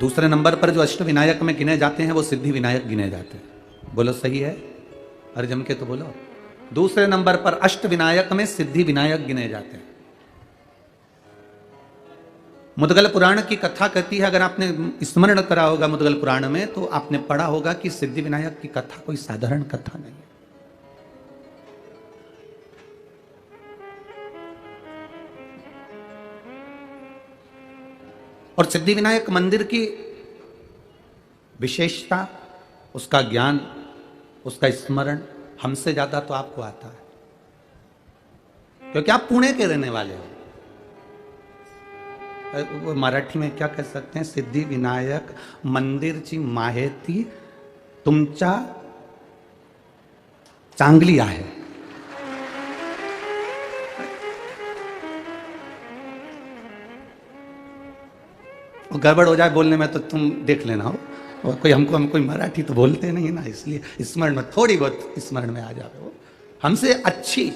दूसरे नंबर पर जो अष्ट विनायक में गिने जाते हैं वो सिद्धि विनायक गिने जाते हैं। बोलो सही है? अरे जम के तो बोलो। दूसरे नंबर पर अष्ट विनायक में सिद्धि विनायक गिने जाते हैं। मुद्गल पुराण की कथा कहती है, अगर आपने स्मरण करा होगा मुद्गल पुराण में, तो आपने पढ़ा होगा कि सिद्धि विनायक की कथा कोई साधारण कथा नहीं है। और सिद्धि विनायक मंदिर की विशेषता, उसका ज्ञान, उसका स्मरण हमसे ज्यादा तो आपको आता है, क्योंकि आप पुणे के रहने वाले हो। वो मराठी में क्या कह सकते हैं? सिद्धि विनायक मंदिरची माहिती तुमच्या चांगली आहे। गड़बड़ हो जाए बोलने में तो तुम देख लेना हो, और हम कोई मराठी तो बोलते नहीं ना, इसलिए स्मरण में थोड़ी बहुत स्मरण में आ जाए। वो हमसे अच्छी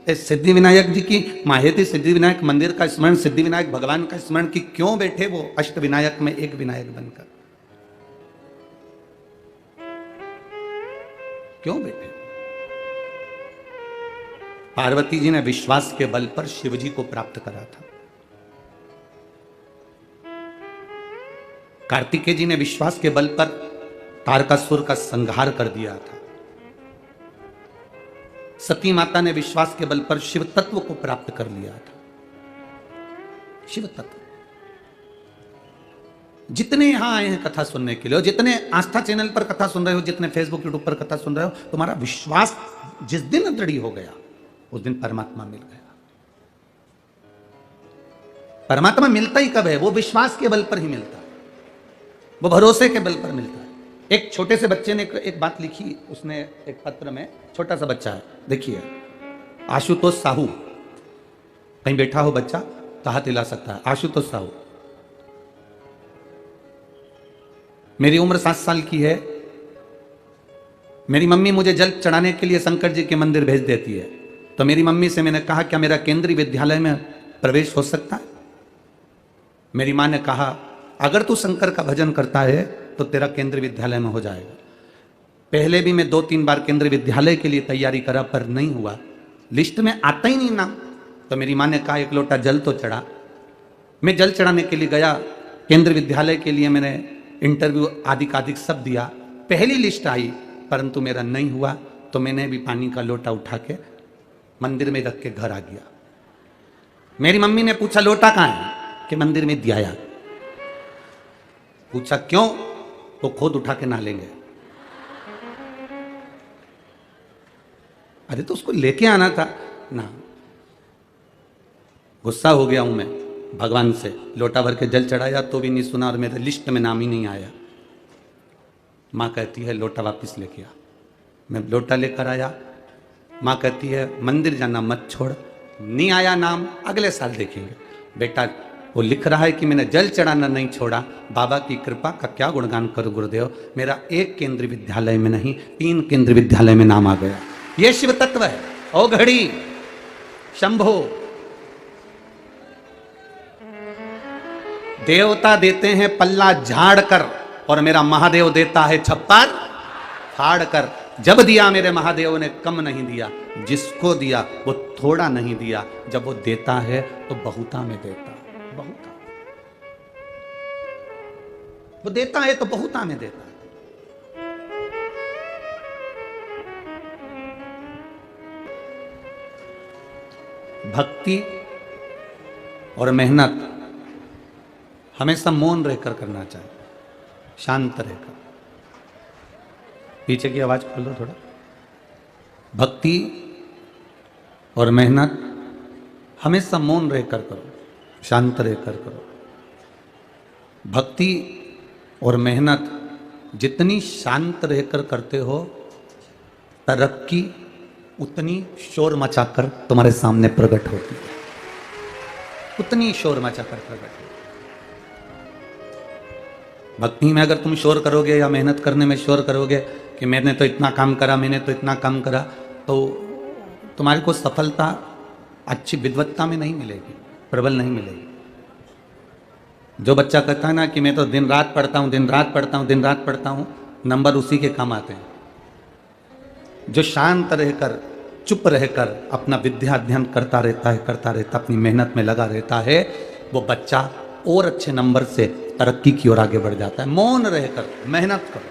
सिद्धि विनायक जी की माहिती, सिद्धि विनायक मंदिर का स्मरण, सिद्धि विनायक भगवान का स्मरण कि क्यों बैठे वो अष्ट विनायक में एक विनायक बनकर, क्यों बैठे? पार्वती जी ने विश्वास के बल पर शिव जी को प्राप्त करा था। कार्तिकेय जी ने विश्वास के बल पर तारकासुर का संहार कर दिया था। सती माता ने विश्वास के बल पर शिव तत्व को प्राप्त कर लिया था। शिव तत्व। जितने यहां आए हैं कथा सुनने के लिए, जितने आस्था चैनल पर कथा सुन रहे हो, जितने फेसबुक यूट्यूब पर कथा सुन रहे हो, तुम्हारा विश्वास जिस दिन दृढ़ हो गया उस दिन परमात्मा मिल गया। परमात्मा मिलता ही कब है? वो विश्वास के बल पर ही मिलता है, वो भरोसे के बल पर मिलता है। एक छोटे से बच्चे ने एक बात लिखी, उसने एक पत्र में, छोटा सा बच्चा है, देखिए, आशुतोष साहू, कहीं बैठा हो बच्चा तो हाथ हिला सकता है। आशुतोष साहू, मेरी उम्र 7 साल की है। मेरी मम्मी मुझे जल चढ़ाने के लिए शंकर जी के मंदिर भेज देती है, तो मेरी मम्मी से मैंने कहा क्या मेरा केंद्रीय विद्यालय में प्रवेश हो सकता है? मेरी मां ने कहा अगर तू शंकर का भजन करता है तो तेरा केंद्रीय विद्यालय में हो जाएगा। पहले भी मैं 2-3 बार केंद्रीय विद्यालय के लिए तैयारी करा पर नहीं हुआ, लिस्ट में आता ही नहीं नाम। तो मेरी मां ने कहा एक लोटा जल तो चढ़ा। मैं जल चढ़ाने के लिए गया केंद्रीय विद्यालय के लिए, मैंने इंटरव्यू आदि सब दिया, पहली लिस्ट आई, परंतु मेरा नहीं हुआ। तो मैंने भी पानी का लोटा उठा के मंदिर में रख के घर आ गया। मेरी मम्मी ने पूछा लोटा कहाँ है? कि मंदिर में दिया। पूछा क्यों? वो खुद उठा के ना लेंगे। अरे तो उसको लेके आना था ना। गुस्सा हो गया हूं मैं भगवान से, लोटा भर के जल चढ़ाया तो भी नहीं सुना और मेरे लिस्ट में नाम ही नहीं आया। मां कहती है लोटा वापस लेके आ। मैं लोटा लेकर आया, मां कहती है मंदिर जाना मत छोड़, नहीं आया नाम अगले साल देखेंगे। बेटा वो लिख रहा है कि मैंने जल चढ़ाना नहीं छोड़ा, बाबा की कृपा का क्या गुणगान करूं गुरुदेव, मेरा एक केंद्रीय विद्यालय में नहीं 3 केंद्रीय विद्यालय में नाम आ गया। ये शिव तत्व है। ओ घड़ी शंभो, देवता देते हैं पल्ला झाड़ कर और मेरा महादेव देता है छप्पर फाड़ कर। जब दिया मेरे महादेव ने कम नहीं दिया, जिसको दिया वो थोड़ा नहीं दिया। जब वो देता है तो बहुता में देता है, बहुता। वो देता है तो बहुता में देता है। भक्ति और मेहनत हमेशा मौन रहकर करना चाहिए, शांत रहकर। पीछे की आवाज खोल दो थोड़ा। भक्ति और मेहनत हमेशा मौन रहकर करो, शांत रहकर करो। भक्ति और मेहनत जितनी शांत रहकर करते हो, तरक्की उतनी शोर मचाकर तुम्हारे सामने प्रकट होती है, उतनी शोर मचाकर प्रकट होती है। भक्ति में अगर तुम शोर करोगे या मेहनत करने में शोर करोगे कि मैंने तो इतना काम करा, मैंने तो इतना काम करा, तो तुम्हारी को सफलता अच्छी विद्वत्ता में नहीं मिलेगी, प्रबल नहीं मिलेगी। जो बच्चा कहता है ना कि मैं तो दिन रात पढ़ता हूँ, दिन रात पढ़ता हूँ, दिन रात पढ़ता हूँ, नंबर उसी के काम आते हैं। जो शांत रहकर, चुप रहकर अपना विद्या अध्ययन करता रहता, अपनी मेहनत में लगा रहता है, वो बच्चा और अच्छे नंबर से तरक्की की ओर आगे बढ़ जाता है। मौन रहकर मेहनत करो,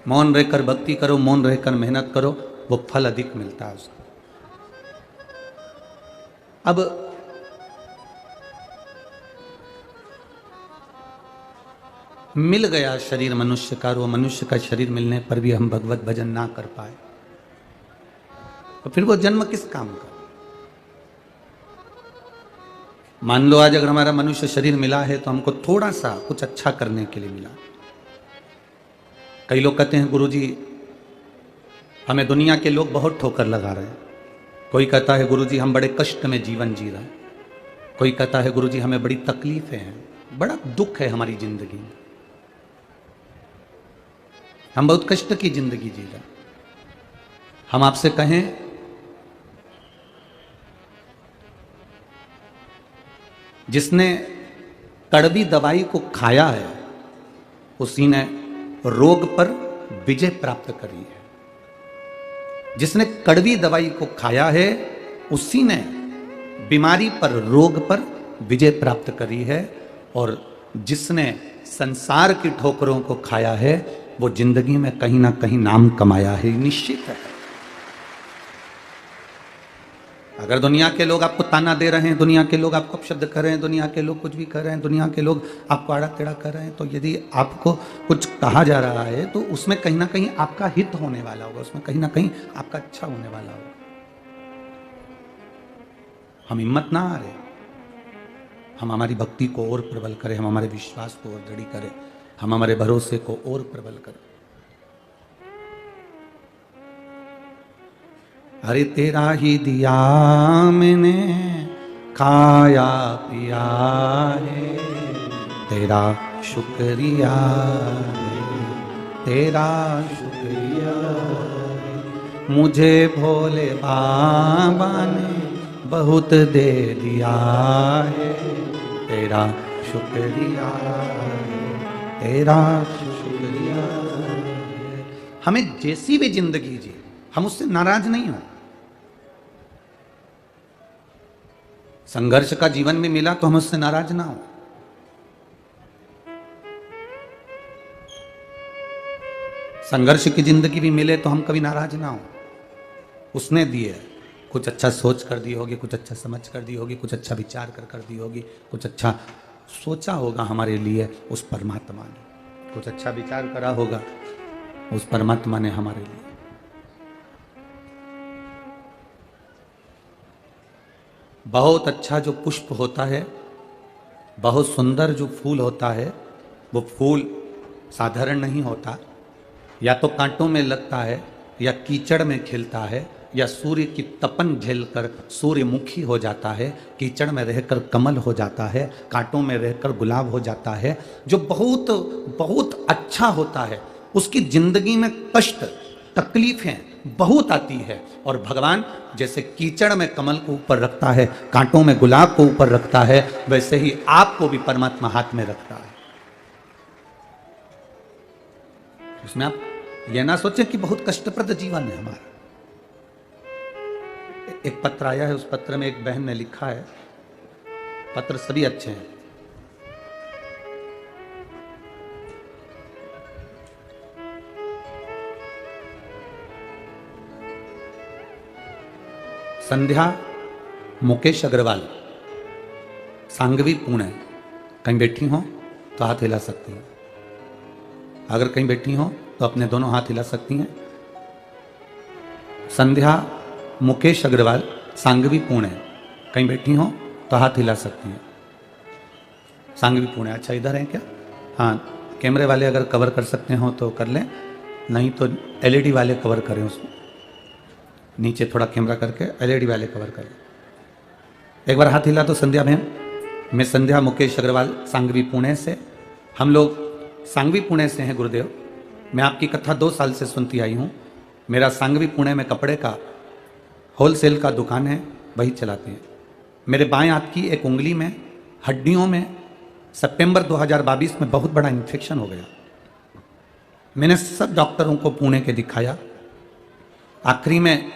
मौन रहकर भक्ति करो, मौन रहकर मेहनत करो, वो फल अधिक मिलता है उसको। अब मिल गया शरीर मनुष्य का, वो मनुष्य का शरीर मिलने पर भी हम भगवत भजन ना कर पाए, तो फिर वो जन्म किस काम का? मान लो आज अगर हमारा मनुष्य शरीर मिला है तो हमको थोड़ा सा कुछ अच्छा करने के लिए मिला। कई लोग कहते हैं गुरुजी हमें दुनिया के लोग बहुत ठोकर लगा रहे हैं। कोई कहता है गुरुजी हम बड़े कष्ट में जीवन जी रहे हैं। कोई कहता है गुरुजी हमें बड़ी तकलीफें हैं, बड़ा दुख है हमारी जिंदगी में, हम बहुत कष्ट की जिंदगी जी रहे हैं। हम आपसे कहें जिसने कड़वी दवाई को खाया है उसी ने रोग पर विजय प्राप्त करी है। जिसने कड़वी दवाई को खाया है उसी ने बीमारी पर, रोग पर विजय प्राप्त करी है। और जिसने संसार की ठोकरों को खाया है वो जिंदगी में कहीं ना कहीं नाम कमाया है, निश्चित है। अगर दुनिया के लोग आपको ताना दे रहे हैं, दुनिया के लोग आपको अपशब्द कर रहे हैं, दुनिया के लोग कुछ भी कर रहे हैं, दुनिया के लोग आपको आड़ा टेढ़ा कर रहे हैं, तो यदि आपको कुछ कहा जा रहा है तो उसमें कहीं ना कहीं आपका हित होने वाला होगा, उसमें कहीं ना कहीं आपका अच्छा होने वाला होगा। हम हिम्मत ना हारे, हम हमारी भक्ति को और प्रबल करें, हम हमारे विश्वास को और दृढ़ करें, हम हमारे भरोसे को और प्रबल करें। अरे तेरा ही दिया मैंने खाया पिया है, तेरा शुक्रिया है, तेरा शुक्रिया है। मुझे भोले बाबा ने बहुत दे दिया है, तेरा शुक्रिया है, तेरा शुक्रिया है। हमें जैसी भी जिंदगी जी हम उससे नाराज नहीं हो। संघर्ष का जीवन में मिला तो हम उससे नाराज ना हो। संघर्ष की जिंदगी भी मिले तो हम कभी नाराज ना हो। उसने दिए, कुछ अच्छा सोच कर दी होगी, कुछ अच्छा समझ कर दी होगी, कुछ अच्छा विचार कर दी होगी, कुछ अच्छा सोचा होगा हमारे लिए उस परमात्मा ने, कुछ अच्छा विचार करा होगा उस परमात्मा ने हमारे लिए। बहुत अच्छा जो पुष्प होता है, बहुत सुंदर जो फूल होता है, वो फूल साधारण नहीं होता। या तो कांटों में लगता है, या कीचड़ में खिलता है, या सूर्य की तपन झेलकर सूर्यमुखी हो जाता है, कीचड़ में रहकर कमल हो जाता है, कांटों में रहकर गुलाब हो जाता है। जो बहुत बहुत अच्छा होता है उसकी जिंदगी में कष्ट, तकलीफें बहुत आती है, और भगवान जैसे कीचड़ में कमल को ऊपर रखता है, कांटों में गुलाब को ऊपर रखता है, वैसे ही आपको भी परमात्मा हाथ में रखता है। उसमें आप यह ना सोचें कि बहुत कष्टप्रद जीवन है हमारा। एक पत्र आया है, उस पत्र में एक बहन ने लिखा है, पत्र सभी अच्छे हैं। संध्या मुकेश अग्रवाल, सांगवी पुणे। कहीं बैठी हो तो हाथ हिला सकती हैं। अगर कहीं बैठी हो तो अपने दोनों हाथ हिला सकती हैं। संध्या मुकेश अग्रवाल, सांगवी पुणे। कहीं बैठी हो तो हाथ हिला सकती हैं। सांगवी पुणे, अच्छा इधर है क्या? हाँ, कैमरे वाले अगर कवर कर सकते हो तो कर लें, नहीं तो एलईडी वाले कवर करें उसको। नीचे थोड़ा कैमरा करके एलईडी वाले कवर करें। एक बार हाथ हिला तो संध्या बहन। मैं संध्या मुकेश अग्रवाल, सांगवी पुणे से। हम लोग सांगवी पुणे से हैं गुरुदेव। मैं आपकी कथा 2 साल से सुनती आई हूँ। मेरा सांगवी पुणे में कपड़े का होलसेल का दुकान है, वही चलाते हैं। मेरे बाएं हाथ की एक उंगली में हड्डियों में सितंबर 2022 में बहुत बड़ा इन्फेक्शन हो गया। मैंने सब डॉक्टरों को पुणे के दिखाया। आखिरी में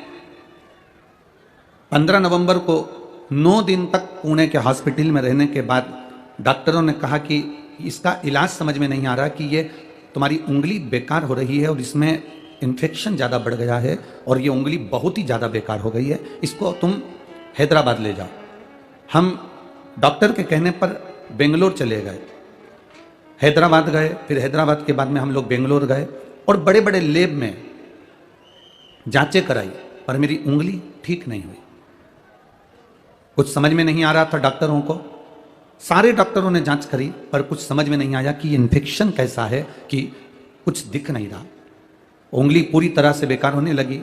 15 नवंबर को 9 दिन तक पुणे के हॉस्पिटल में रहने के बाद डॉक्टरों ने कहा कि इसका इलाज समझ में नहीं आ रहा कि ये तुम्हारी उंगली बेकार हो रही है और इसमें इन्फेक्शन ज़्यादा बढ़ गया है और ये उंगली बहुत ही ज़्यादा बेकार हो गई है, इसको तुम हैदराबाद ले जाओ। हम डॉक्टर के कहने पर बेंगलोर चले गए, हैदराबाद गए, फिर हैदराबाद के बाद में हम लोग बेंगलोर गए और बड़े बड़े लैब में जांचें कराई, पर मेरी उंगली ठीक नहीं हुई। कुछ समझ में नहीं आ रहा था डॉक्टरों को। सारे डॉक्टरों ने जांच करी पर कुछ समझ में नहीं आया कि ये इन्फेक्शन कैसा है कि कुछ दिख नहीं रहा। उंगली पूरी तरह से बेकार होने लगी।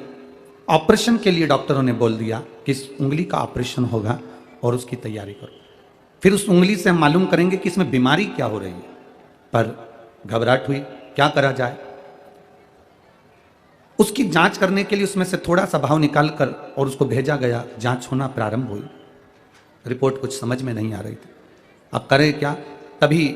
ऑपरेशन के लिए डॉक्टरों ने बोल दिया कि इस उंगली का ऑपरेशन होगा और उसकी तैयारी करो, फिर उस उंगली से हम मालूम करेंगे कि इसमें बीमारी क्या हो रही है। पर घबराहट हुई, क्या करा जाए। उसकी जांच करने के लिए उसमें से थोड़ा सा भाव निकाल कर और उसको भेजा गया। जांच होना प्रारंभ हुई, रिपोर्ट कुछ समझ में नहीं आ रही थी। अब करें क्या। तभी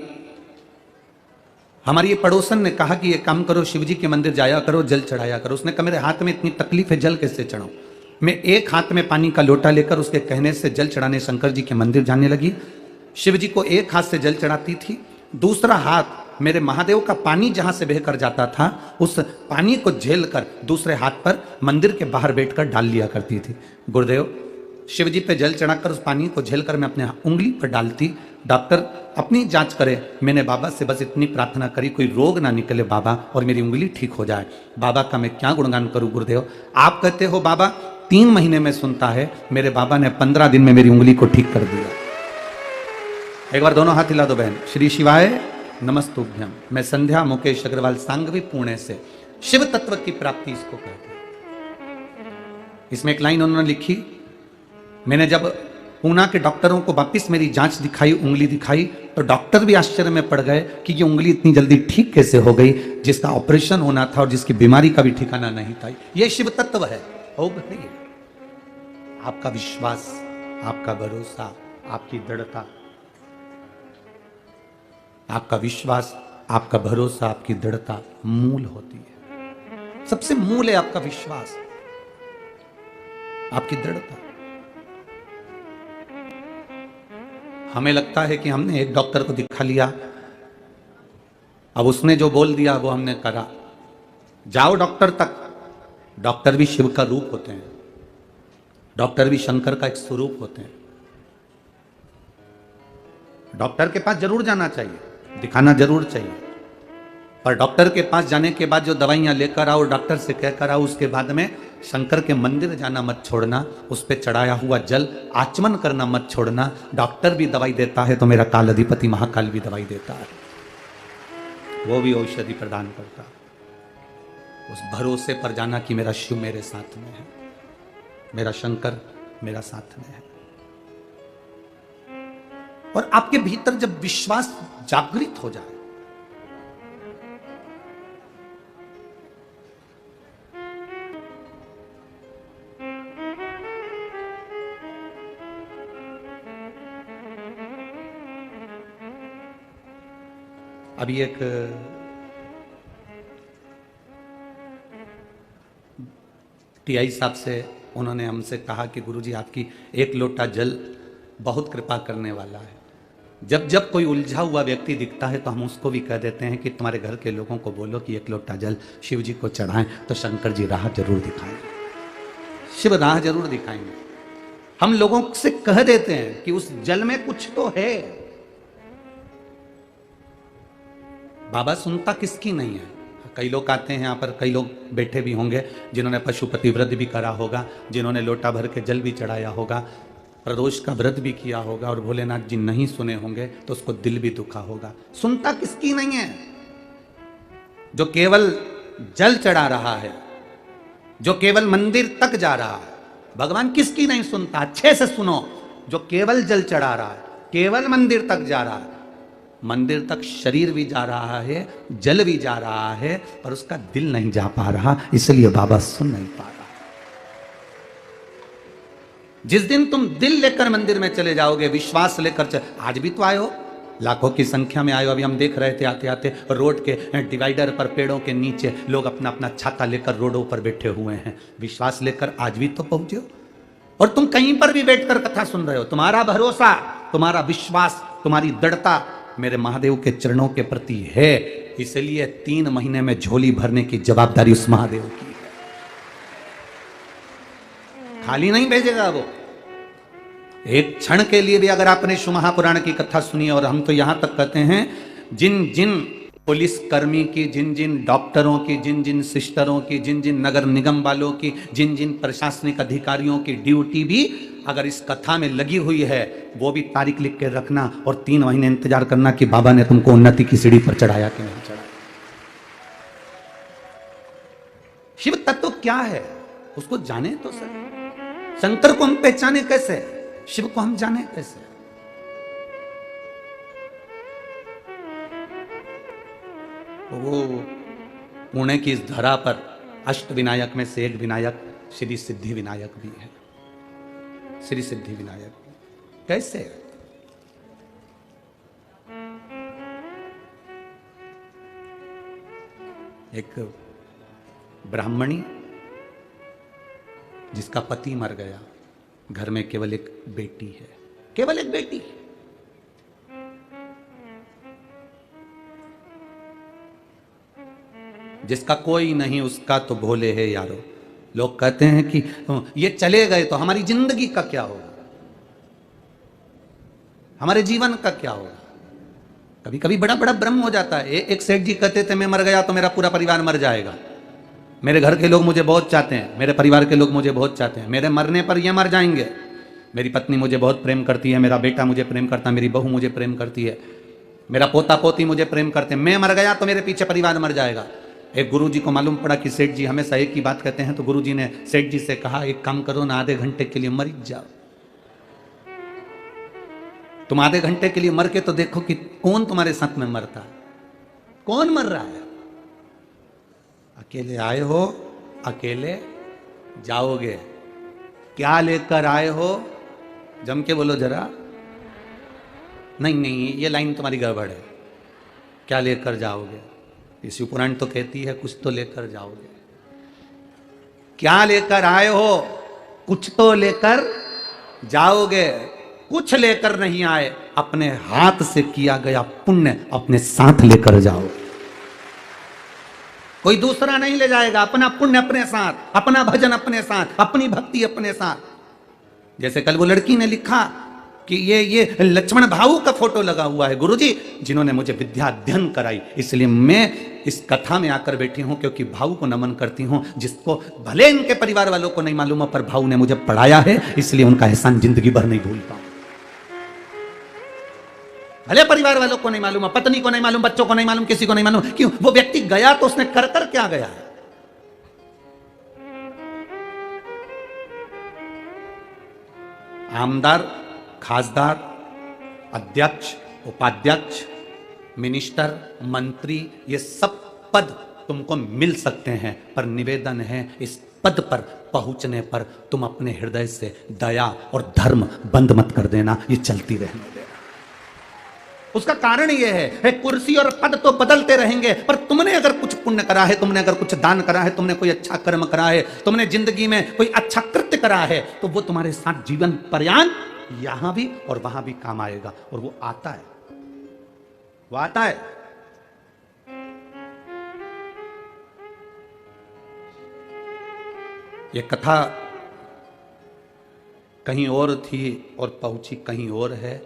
हमारी ये पड़ोसन ने कहा कि ये काम करो, शिवजी के मंदिर जाया करो, जल चढ़ाया करो। उसने कहा मेरे हाथ में इतनी तकलीफ है, जल कैसे चढ़ाऊं। मैं एक हाथ में पानी का लोटा लेकर उसके कहने से जल चढ़ाने शंकर जी के मंदिर जाने लगी। शिव जी को एक हाथ से जल चढ़ाती थी, दूसरा हाथ मेरे महादेव का पानी जहां से बहकर जाता था उस पानी को झेल कर दूसरे हाथ पर मंदिर के बाहर बैठकर डाल लिया करती थी। गुरुदेव, शिव जी पे जल चढ़ाकर उस पानी को झेलकर मैं अपने उंगली पर डालती। डॉक्टर अपनी जांच करे। मैंने बाबा से बस इतनी प्रार्थना करी, कोई रोग ना निकले बाबा और मेरी उंगली ठीक हो जाए। बाबा का मैं क्या गुणगान करूं गुरुदेव। आप कहते हो बाबा 3 महीने में सुनता है, मेरे बाबा ने 15 दिन में मेरी उंगली को ठीक कर दिया। एक बार दोनों हाथ हिला दो बहन। श्री शिवाय नमस्तुभ्यम। मैं संध्या मुकेश अग्रवाल सांगवी पुणे से। शिव तत्व की प्राप्ति इसको कहते हैं। इसमें एक लाइन उन्होंने लिखी, मैंने जब पूना के डॉक्टरों को वापिस मेरी जांच दिखाई, उंगली दिखाई, तो डॉक्टर भी आश्चर्य में पड़ गए कि ये उंगली इतनी जल्दी ठीक कैसे हो गई, जिसका ऑपरेशन होना था और जिसकी बीमारी का भी ठिकाना नहीं था। ये शिव तत्व है। हो गई आपका विश्वास, आपका भरोसा, आपकी दृढ़ता। आपका विश्वास, आपका भरोसा, आपकी दृढ़ता मूल होती है। सबसे मूल है आपका विश्वास, आपकी दृढ़ता। हमें लगता है कि हमने एक डॉक्टर को दिखा लिया, अब उसने जो बोल दिया वो हमने करा। जाओ डॉक्टर तक। डॉक्टर भी शिव का रूप होते हैं, डॉक्टर भी शंकर का एक स्वरूप होते हैं। डॉक्टर के पास जरूर जाना चाहिए, दिखाना जरूर चाहिए, पर डॉक्टर के पास जाने के बाद जो दवाइयां लेकर आओ, डॉक्टर से कहकर आओ, उसके बाद में शंकर के मंदिर जाना मत छोड़ना। उस पर चढ़ाया हुआ जल आचमन करना मत छोड़ना। डॉक्टर भी दवाई देता है तो मेरा काल अधिपति महाकाल भी दवाई देता है, वो भी औषधि प्रदान करता है। उस भरोसे पर जाना कि मेरा शिव मेरे साथ में है, मेरा शंकर मेरा साथ में है। और आपके भीतर जब विश्वास जागृत हो जाए, अभी एक टीआई साहब से उन्होंने हमसे कहा कि गुरुजी आपकी एक लोटा जल बहुत कृपा करने वाला है। जब जब कोई उलझा हुआ व्यक्ति दिखता है तो हम उसको भी कह देते हैं कि तुम्हारे घर के लोगों को बोलो कि एक लोटा जल शिव जी को चढ़ाएं, तो शंकर जी राह जरूर दिखाएंगे, शिव राह जरूर दिखाएंगे। हम लोगों से कह देते हैं कि उस जल में कुछ तो है। बाबा सुनता किसकी नहीं है। कई लोग आते हैं यहाँ पर, कई लोग बैठे भी होंगे जिन्होंने पशुपति व्रत भी करा होगा, जिन्होंने लोटा भर के जल भी चढ़ाया होगा, प्रदोष का व्रत भी किया होगा, और भोलेनाथ जी नहीं सुने होंगे तो उसको दिल भी दुखा होगा। सुनता किसकी नहीं है? जो केवल जल चढ़ा रहा है, जो केवल मंदिर तक जा रहा है। भगवान किसकी नहीं सुनता? अच्छे से सुनो। जो केवल जल चढ़ा रहा है, केवल मंदिर तक जा रहा है, मंदिर तक शरीर भी जा रहा है, जल भी जा रहा है, पर उसका दिल नहीं जा पा रहा, इसलिए बाबा सुन नहीं पा रहा। जिस दिन तुम दिल लेकर मंदिर में चले जाओगे, विश्वास लेकर आज भी तो आए हो, लाखों की संख्या में आए हो। अभी हम देख रहे थे आते आते रोड के डिवाइडर पर पेड़ों के नीचे लोग अपना अपना छाता लेकर रोडों पर बैठे हुए हैं, विश्वास लेकर आज भी तो पहुंचे हो। और तुम कहीं पर भी बैठकर कथा सुन रहे हो। तुम्हारा भरोसा, तुम्हारा विश्वास, तुम्हारी दृढ़ता मेरे महादेव के चरणों के प्रति है, इसलिए 3 महीने में झोली भरने की जवाबदारी उस महादेव की है। खाली नहीं भेजेगा वो। एक क्षण के लिए भी अगर आपने शिव महापुराण की कथा सुनी, और हम तो यहां तक कहते हैं जिन जिन पुलिस कर्मी की, जिन जिन डॉक्टरों की, जिन जिन सिस्टरों की, जिन जिन नगर निगम वालों की, जिन जिन प्रशासनिक अधिकारियों की ड्यूटी भी अगर इस कथा में लगी हुई है, वो भी तारीख लिख के रखना और 3 महीने इंतजार करना कि बाबा ने तुमको उन्नति की सीढ़ी पर चढ़ाया कि नहीं चढ़ाया। शिव तत्व क्या है उसको जाने तो सर। शंकर को हम पहचाने कैसे, शिव को हम जाने कैसे। वो पुणे की इस धरा पर अष्ट विनायक में से एक विनायक श्री सिद्धि विनायक भी है। श्री सिद्धि विनायक कैसे? एक ब्राह्मणी जिसका पति मर गया, घर में केवल एक बेटी है, केवल एक बेटी। जिसका कोई नहीं उसका तो भोले है यारो। लोग कहते हैं कि ये चले गए तो हमारी जिंदगी का क्या होगा, हमारे जीवन का क्या होगा। कभी कभी बड़ा बड़ा भ्रम हो जाता है। एक सेठ जी कहते थे मैं मर गया तो मेरा पूरा परिवार मर जाएगा। मेरे घर के लोग मुझे बहुत चाहते हैं, मेरे परिवार के लोग मुझे बहुत चाहते हैं, मेरे मरने पर ये मर जाएंगे। मेरी पत्नी मुझे बहुत प्रेम करती है, मेरा बेटा मुझे प्रेम करता है, मेरी बहू मुझे प्रेम करती है, मेरा पोता पोती मुझे प्रेम करते हैं। मैं मर गया तो मेरे पीछे परिवार मर जाएगा। एक गुरुजी को मालूम पड़ा कि सेठ जी हमेशा एक ही बात कहते हैं, तो गुरुजी ने सेठ जी से कहा एक काम करो ना, आधे घंटे के लिए मर जाओ। तुम आधे घंटे के लिए मर के तो देखो कि कौन तुम्हारे साथ में मरता है, कौन मर रहा है। अकेले आए हो, अकेले जाओगे। क्या लेकर आए हो, जम के बोलो जरा। नहीं नहीं, ये लाइन तुम्हारी गड़बड़ है। क्या लेकर जाओगे? शिव पुराण तो कहती है कुछ तो लेकर जाओगे। क्या लेकर आए हो? कुछ तो लेकर जाओगे। कुछ लेकर नहीं आए, अपने हाथ से किया गया पुण्य अपने साथ लेकर जाओ। कोई दूसरा नहीं ले जाएगा, अपना पुण्य अपने साथ, अपना भजन अपने साथ, अपनी भक्ति अपने साथ। जैसे कल वो लड़की ने लिखा कि ये लक्ष्मण भाऊ का फोटो लगा हुआ है गुरुजी, जिन्होंने मुझे विद्या अध्ययन कराई, इसलिए मैं इस कथा में आकर बैठी हूं, क्योंकि भाऊ को नमन करती हूं, जिसको भले इनके परिवार वालों को नहीं मालूम है, पर भाऊ ने मुझे पढ़ाया है, इसलिए उनका एहसान जिंदगी भर नहीं भूल पाऊं। भले परिवार वालों को नहीं मालूम, पत्नी को नहीं मालूम, बच्चों को नहीं मालूम, किसी को नहीं मालूम। क्यों? वो व्यक्ति गया तो उसने कर कर क्या गया है। आमदार, खासदार, अध्यक्ष, उपाध्यक्ष, मिनिस्टर, मंत्री, ये सब पद तुमको मिल सकते हैं, पर निवेदन है इस पद पर पहुंचने पर तुम अपने हृदय से दया और धर्म बंद मत कर देना, ये चलती रहने देना। उसका कारण यह है कुर्सी और पद तो बदलते रहेंगे, पर तुमने अगर कुछ पुण्य करा है, तुमने अगर कुछ दान करा है, तुमने कोई अच्छा कर्म करा है, तुमने जिंदगी में कोई अच्छा कृत्य करा है, तो वो तुम्हारे साथ जीवन पर्यंत यहां भी और वहां भी काम आएगा। और वो आता है, वो आता है। ये कथा कहीं और थी और पहुंची कहीं और है।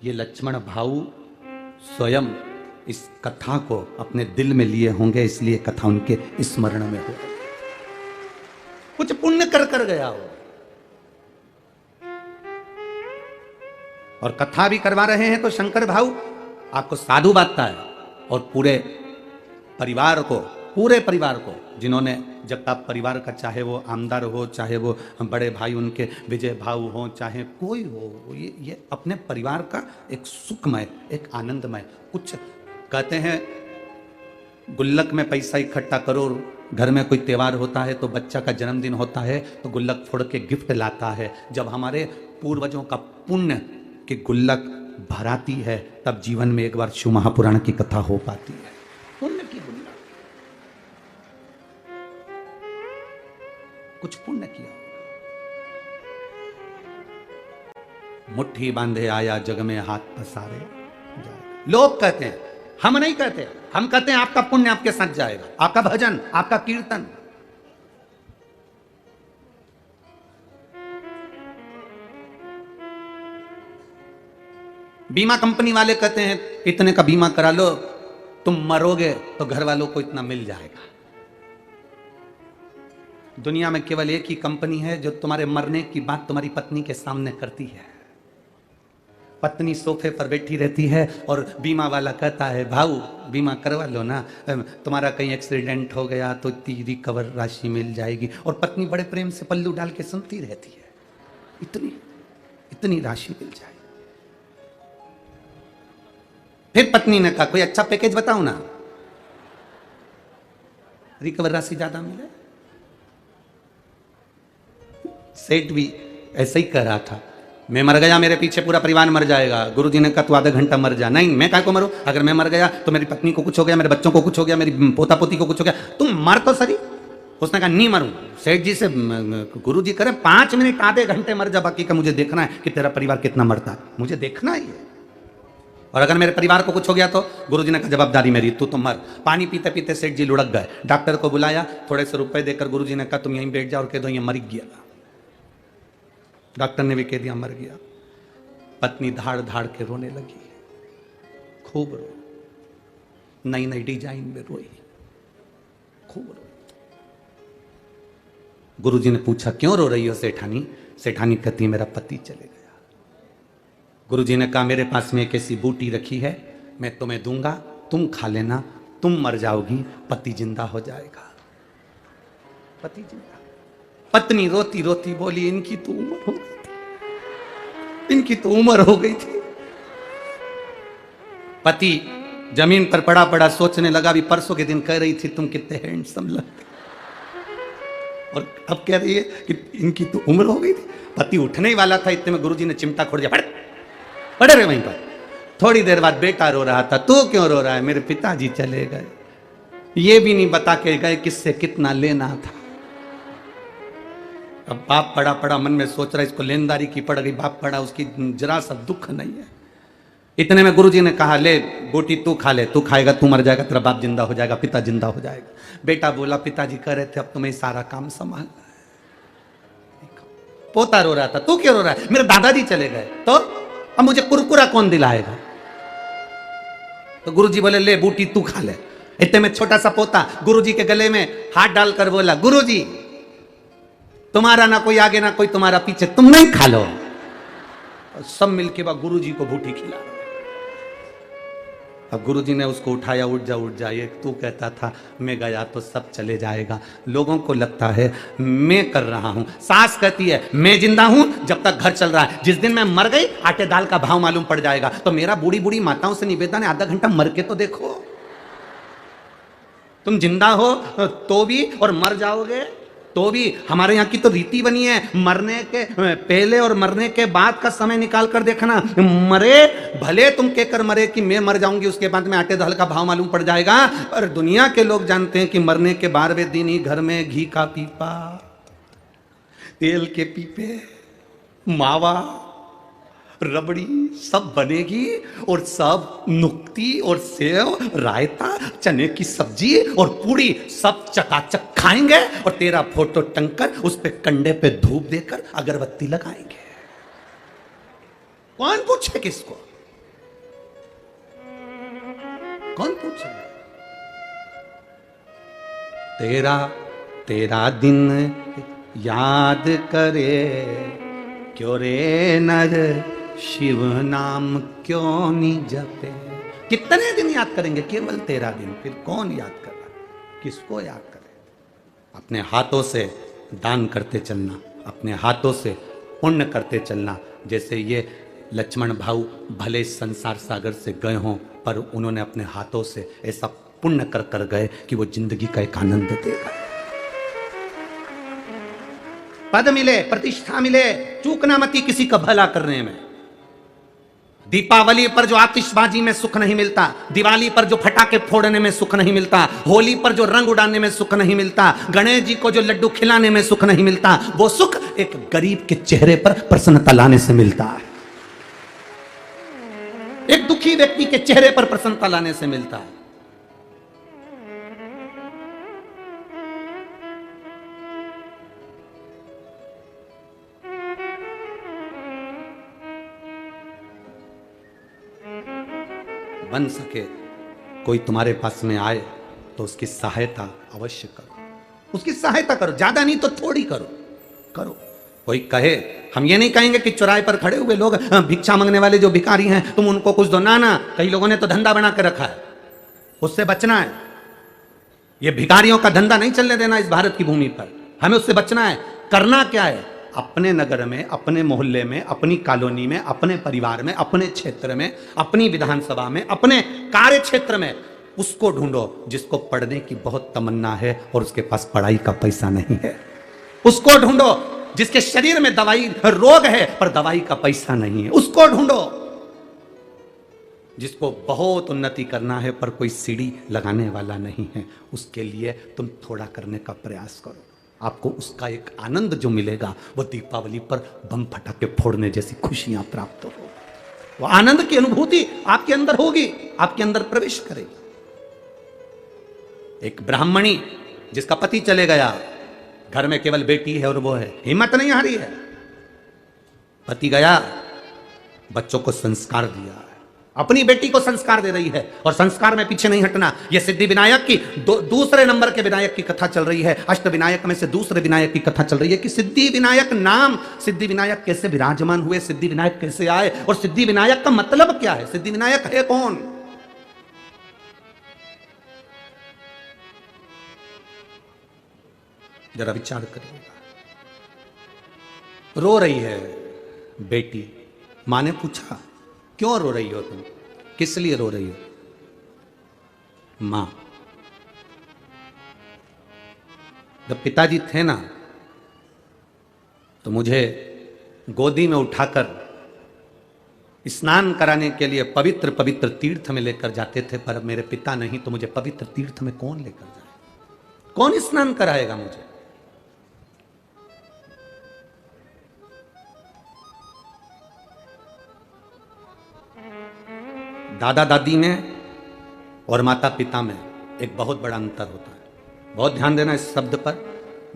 ये लक्ष्मण भाऊ स्वयं इस कथा को अपने दिल में लिए होंगे, इसलिए कथा उनके स्मरण में हो। कुछ पुण्य कर कर गया हो और कथा भी करवा रहे हैं, तो शंकर भाऊ आपको साधु बांटता है और पूरे परिवार को जिन्होंने जगताप परिवार का, चाहे वो आमदार हो, चाहे वो बड़े भाई उनके विजय भाऊ हो, चाहे कोई हो, ये अपने परिवार का एक सुखमय, एक आनंदमय। कुछ कहते हैं गुल्लक में पैसा इकट्ठा करो, घर में कोई त्यौहार होता है तो बच्चा का जन्मदिन होता है तो गुल्लक फोड़ के गिफ्ट लाता है। जब हमारे पूर्वजों का पुण्य की गुल्लक भराती है तब जीवन में एक बार शिव महापुराण की कथा हो पाती है। पुण्य की गुल्लक, कुछ पुण्य किया, मुट्ठी बांधे आया जग में हाथ पसारे। लोग कहते हैं, हम नहीं कहते, हम कहते हैं आपका पुण्य आपके साथ जाएगा, आपका भजन, आपका कीर्तन। बीमा कंपनी वाले कहते हैं इतने का बीमा करा लो, तुम मरोगे तो घर वालों को इतना मिल जाएगा। दुनिया में केवल एक ही कंपनी है जो तुम्हारे मरने की बात तुम्हारी पत्नी के सामने करती है। पत्नी सोफे पर बैठी रहती है और बीमा वाला कहता है भाऊ बीमा करवा लो ना, तुम्हारा कहीं एक्सीडेंट हो गया तो इतनी रिकवर राशि मिल जाएगी। और पत्नी बड़े प्रेम से पल्लू डाल के सुनती रहती है, इतनी इतनी राशि मिल जाएगी। फिर पत्नी ने कहा कोई अच्छा पैकेज बताओ ना, रिकवर राशि ज्यादा मिले। सेठ भी ऐसे ही कह रहा था, मैं मर गया मेरे पीछे पूरा परिवार मर जाएगा। गुरुजी ने कहा तू आधा घंटा मर जा। नहीं, मैं काय को मरूं, अगर मैं मर गया तो मेरी पत्नी को कुछ हो गया, मेरे बच्चों को कुछ हो गया, मेरी पोता पोती को कुछ हो गया, तुम मर तो सही। उसने कहा नहीं मरूं। सेठ जी से गुरुजी करे 5 मिनट आधे घंटे मर जा, बाकी का मुझे देखना है कि तेरा परिवार कितना मरता है, मुझे देखना ही है। और अगर मेरे परिवार को कुछ हो गया तो गुरुजी ने कहा जवाबदारी मेरी, तू तो मर। पानी पीते पीते सेठ जी लुढ़क गए। डॉक्टर को बुलाया, थोड़े से रुपए देकर गुरुजी ने कहा तुम यहीं बैठ जाओ और कह दो ये मर गया। डॉक्टर ने भी कह दिया मर गया। पत्नी धाड़ धाड़ के रोने लगी, खूब रो, नई नई डिजाइन में रोई, खूब रोई। गुरुजी ने पूछा क्यों रो रही हो सेठानी? सेठानी कहती मेरा पति चले गया। गुरुजी ने कहा मेरे पास में एक ऐसी बूटी रखी है, मैं तुम्हें दूंगा, तुम खा लेना, तुम मर जाओगी, पति जिंदा हो जाएगा। पति जिंदा। पत्नी रोती रोती बोली इनकी तो उम्र हो गई थी, इनकी तो उम्र हो गई थी। पति जमीन पर पड़ा पड़ा सोचने लगा, भी परसों के दिन कह रही थी तुम कितने हैंडसम लगते, और अब कह रही है कि इनकी तो उम्र हो गई थी। पति उठने ही वाला था, इतने में गुरुजी ने चिमटा खोड़ दिया, पड़े रहे वहीं पर। थोड़ी देर बाद बेटा रो रहा था, तू क्यों रो रहा है? मेरे पिताजी चले गए, ये भी नहीं बता के गए किससे कितना लेना था। अब बाप पड़ा पड़ा मन में सोच रहा है इसको लेनदारी की पड़ गई, बाप पड़ा उसकी जरा सा दुख नहीं है। इतने में गुरुजी ने कहा ले बोटी तू खा ले, तू खाएगा तू मर जाएगा, तेरा बाप जिंदा हो जाएगा, पिता जिंदा हो जाएगा। बेटा बोला पिताजी कह रहे थे अब तुम्हें सारा काम संभालना है। पोता रो रहा था, तू क्यों रो रहा है? मेरे दादाजी चले गए तो अब मुझे कुरकुरा कौन दिलाएगा? तो गुरुजी बोले ले बूटी तू खा ले। इतने में छोटा सा पोता गुरुजी के गले में हाथ डालकर बोला गुरुजी तुम्हारा ना कोई आगे ना कोई तुम्हारा पीछे, तुम नहीं खा लो। और सब मिलके बाद गुरुजी को बूटी खिला। अब गुरुजी ने उसको उठाया, उठ जा ये तू कहता था मैं गया तो सब चले जाएगा। लोगों को लगता है मैं कर रहा हूं, सास कहती है मैं जिंदा हूं जब तक घर चल रहा है, जिस दिन मैं मर गई आटे दाल का भाव मालूम पड़ जाएगा। तो मेरा बूढ़ी बूढ़ी माताओं से निवेदन है आधा घंटा मर के तो देखो, तुम जिंदा हो तो भी और मर जाओगे तो भी। हमारे यहाँ की तो रीति बनी है, मरने के पहले और मरने के बाद का समय निकाल कर देखना। मरे भले तुम कहकर मरे कि मैं मर जाऊंगी, उसके बाद में आटे दाल का भाव मालूम पड़ जाएगा। पर दुनिया के लोग जानते हैं कि मरने के 12वें दिन ही घर में घी का पीपा, तेल के पीपे, मावा, रबड़ी सब बनेगी और सब नुक्ती और सेव, रायता, चने की सब्जी और पूड़ी सब चकाचक खाएंगे और तेरा फोटो टंगकर उस पे कंडे पे धूप देकर अगरबत्ती लगाएंगे। कौन पूछे किसको? कौन पूछे? तेरा दिन याद करे क्यों रे नर शिव नाम क्यों नहीं जपे। कितने दिन याद करेंगे? केवल 13 दिन। फिर कौन याद कर रहा, किसको याद करे? अपने हाथों से दान करते चलना, अपने हाथों से पुण्य करते चलना। जैसे ये लक्ष्मण भाऊ भले संसार सागर से गए हों पर उन्होंने अपने हाथों से ऐसा पुण्य कर कर गए कि वो जिंदगी का एक आनंद देगा। पद मिले, प्रतिष्ठा मिले, चूकना मती किसी का भला करने में। दीपावली पर जो आतिशबाजी में सुख नहीं मिलता, दिवाली पर जो फटाके फोड़ने में सुख नहीं मिलता, होली पर जो रंग उड़ाने में सुख नहीं मिलता, गणेश जी को जो लड्डू खिलाने में सुख नहीं मिलता, वो सुख एक गरीब के चेहरे पर प्रसन्नता लाने से मिलता है। एक दुखी व्यक्ति के चेहरे पर प्रसन्नता लाने से मिलता है। बन सके कोई तुम्हारे पास में आए तो उसकी सहायता अवश्य करो, उसकी सहायता करो, ज्यादा नहीं तो थोड़ी करो, करो। कोई कहे, हम ये नहीं कहेंगे कि चौराहे पर खड़े हुए लोग भिक्षा मांगने वाले जो भिखारी हैं तुम उनको कुछ दो, ना ना, कई लोगों ने तो धंधा बना के रखा है, उससे बचना है। ये भिखारियों का धंधा नहीं चलने देना इस भारत की भूमि पर, हमें उससे बचना है। करना क्या है, अपने नगर में, अपने मोहल्ले में, अपनी कॉलोनी में, अपने परिवार में, अपने क्षेत्र में, अपनी विधानसभा में, अपने कार्य क्षेत्र में उसको ढूंढो जिसको पढ़ने की बहुत तमन्ना है और उसके पास पढ़ाई का पैसा नहीं है। उसको ढूंढो जिसके शरीर में दवाई रोग है पर दवाई का पैसा नहीं है। उसको ढूंढो जिसको बहुत उन्नति करना है पर कोई सीढ़ी लगाने वाला नहीं है। उसके लिए तुम थोड़ा करने का प्रयास करो, आपको उसका एक आनंद जो मिलेगा वो दीपावली पर बम फटाके फोड़ने जैसी खुशियां प्राप्त हो। वो आनंद की अनुभूति आपके अंदर होगी, आपके अंदर प्रवेश करेगी। एक ब्राह्मणी जिसका पति चले गया, घर में केवल बेटी है और वो है, हिम्मत नहीं हारी है। पति गया, बच्चों को संस्कार दिया, अपनी बेटी को संस्कार दे रही है और संस्कार में पीछे नहीं हटना। यह सिद्धि विनायक की दूसरे नंबर के विनायक की कथा चल रही है। अष्ट विनायक में से दूसरे विनायक की कथा चल रही है कि सिद्धि विनायक नाम, सिद्धि विनायक कैसे विराजमान हुए, सिद्धि विनायक कैसे आए और सिद्धि विनायक का मतलब क्या है, सिद्धि विनायक है कौन। जरा विचार करिएगा। रो रही है बेटी, मां ने पूछा क्यों रो रही हो तुम, किस लिए रो रही हो। मां, जब पिताजी थे ना तो मुझे गोदी में उठाकर स्नान कराने के लिए पवित्र पवित्र तीर्थ में लेकर जाते थे, पर अब मेरे पिता नहीं तो मुझे पवित्र तीर्थ में कौन लेकर जाए, कौन स्नान कराएगा मुझे। दादा दादी में और माता पिता में एक बहुत बड़ा अंतर होता है। बहुत ध्यान देना इस शब्द पर।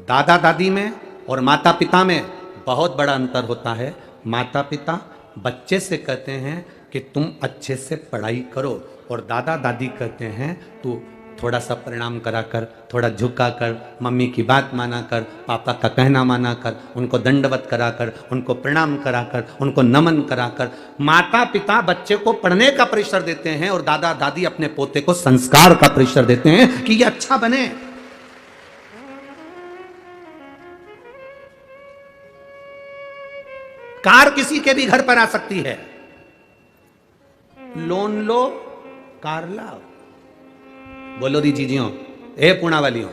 दादा दादी में और माता पिता में बहुत बड़ा अंतर होता है। माता पिता बच्चे से कहते हैं कि तुम अच्छे से पढ़ाई करो, और दादा दादी कहते हैं तू थोड़ा सा प्रणाम करा कर, थोड़ा झुका कर, मम्मी की बात माना कर, पापा का कहना माना कर, उनको दंडवत करा कर, उनको प्रणाम करा कर, उनको नमन करा कर। माता पिता बच्चे को पढ़ने का प्रेशर देते हैं और दादा दादी अपने पोते को संस्कार का प्रेशर देते हैं कि ये अच्छा बने। कार किसी के भी घर पर आ सकती है, लोन लो कार लाओ। बोलो दी जीजियों, ए पुणा वालियों,